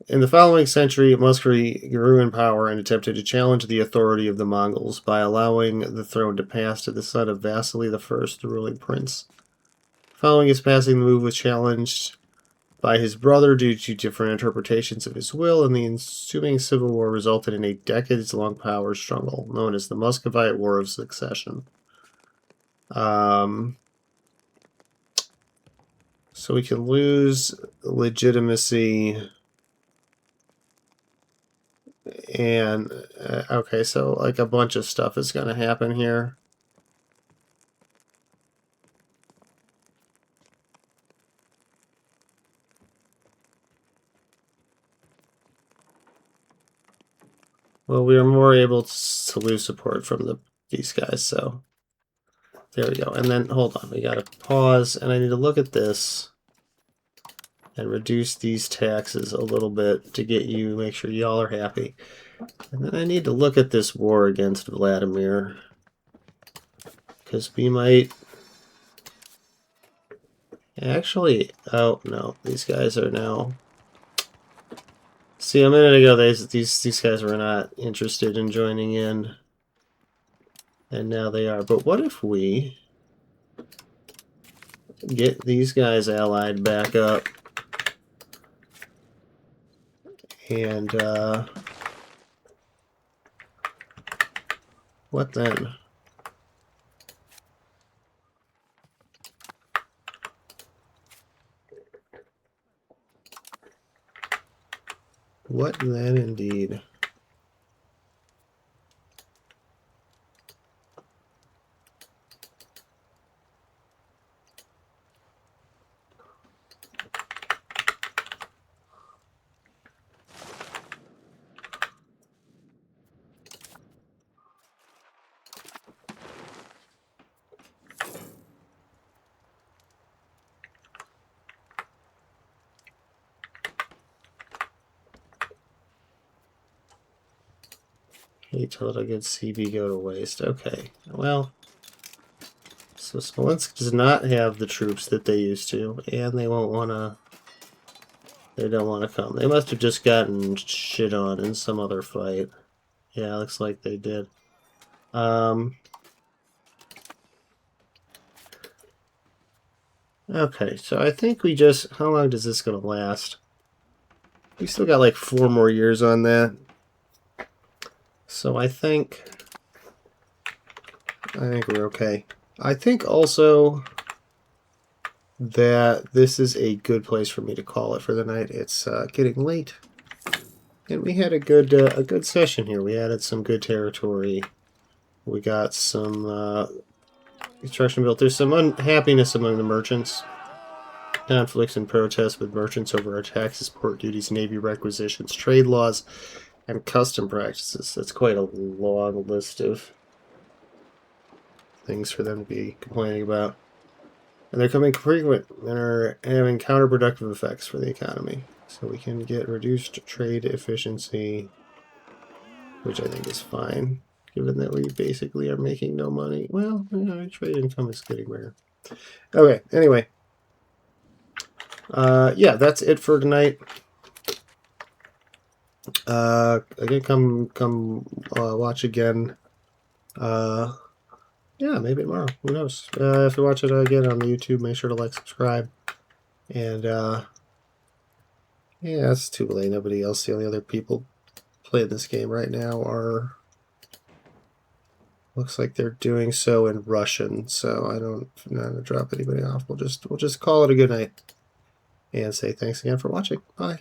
In the following century, Muscovy grew in power and attempted to challenge the authority of the Mongols by allowing the throne to pass to the son of Vasily I, the ruling prince. Following his passing, the move was challenged by his brother due to different interpretations of his will, and the ensuing civil war resulted in a decades-long power struggle known as the Muscovite War of Succession. So we can lose legitimacy, and okay, so like a bunch of stuff is going to happen here. Well, we are more able to lose support from these guys, so there we go. And then, hold on, we got to pause, and I need to look at this and reduce these taxes a little bit to make sure y'all are happy. And then I need to look at this war against Vladimir, because we might actually, oh no, these guys are now, see, a minute ago these guys were not interested in joining in, and now they are. But what if we get these guys allied back up, and what then? What then, indeed? He told a good CB go to waste. Okay, well, so Smolensk does not have the troops that they used to, and they won't want to. They don't want to come. They must have just gotten shit on in some other fight. Yeah, looks like they did. Okay, so I think we just. How long is this going to last? We still got like 4 more years on that. So I think we're okay. I think also that this is a good place for me to call it for the night. It's getting late, and we had a good session here. We added some good territory. We got some construction built. There's some unhappiness among the merchants. Conflicts and protests with merchants over our taxes, port duties, navy requisitions, trade laws, and custom practices. That's quite a long list of things for them to be complaining about. And they're becoming frequent and are having counterproductive effects for the economy. So we can get reduced trade efficiency, which I think is fine, given that we basically are making no money. Well, trade income is getting rare. Okay, anyway. Yeah, that's it for tonight. Again, come watch again. Yeah, maybe tomorrow. Who knows? If you watch it again on the YouTube, make sure to like, subscribe, and yeah, it's too late. Nobody else. The only other people playing this game right now are. Looks like they're doing so in Russian, so I'm not gonna drop anybody off. We'll just call it a good night and say thanks again for watching. Bye.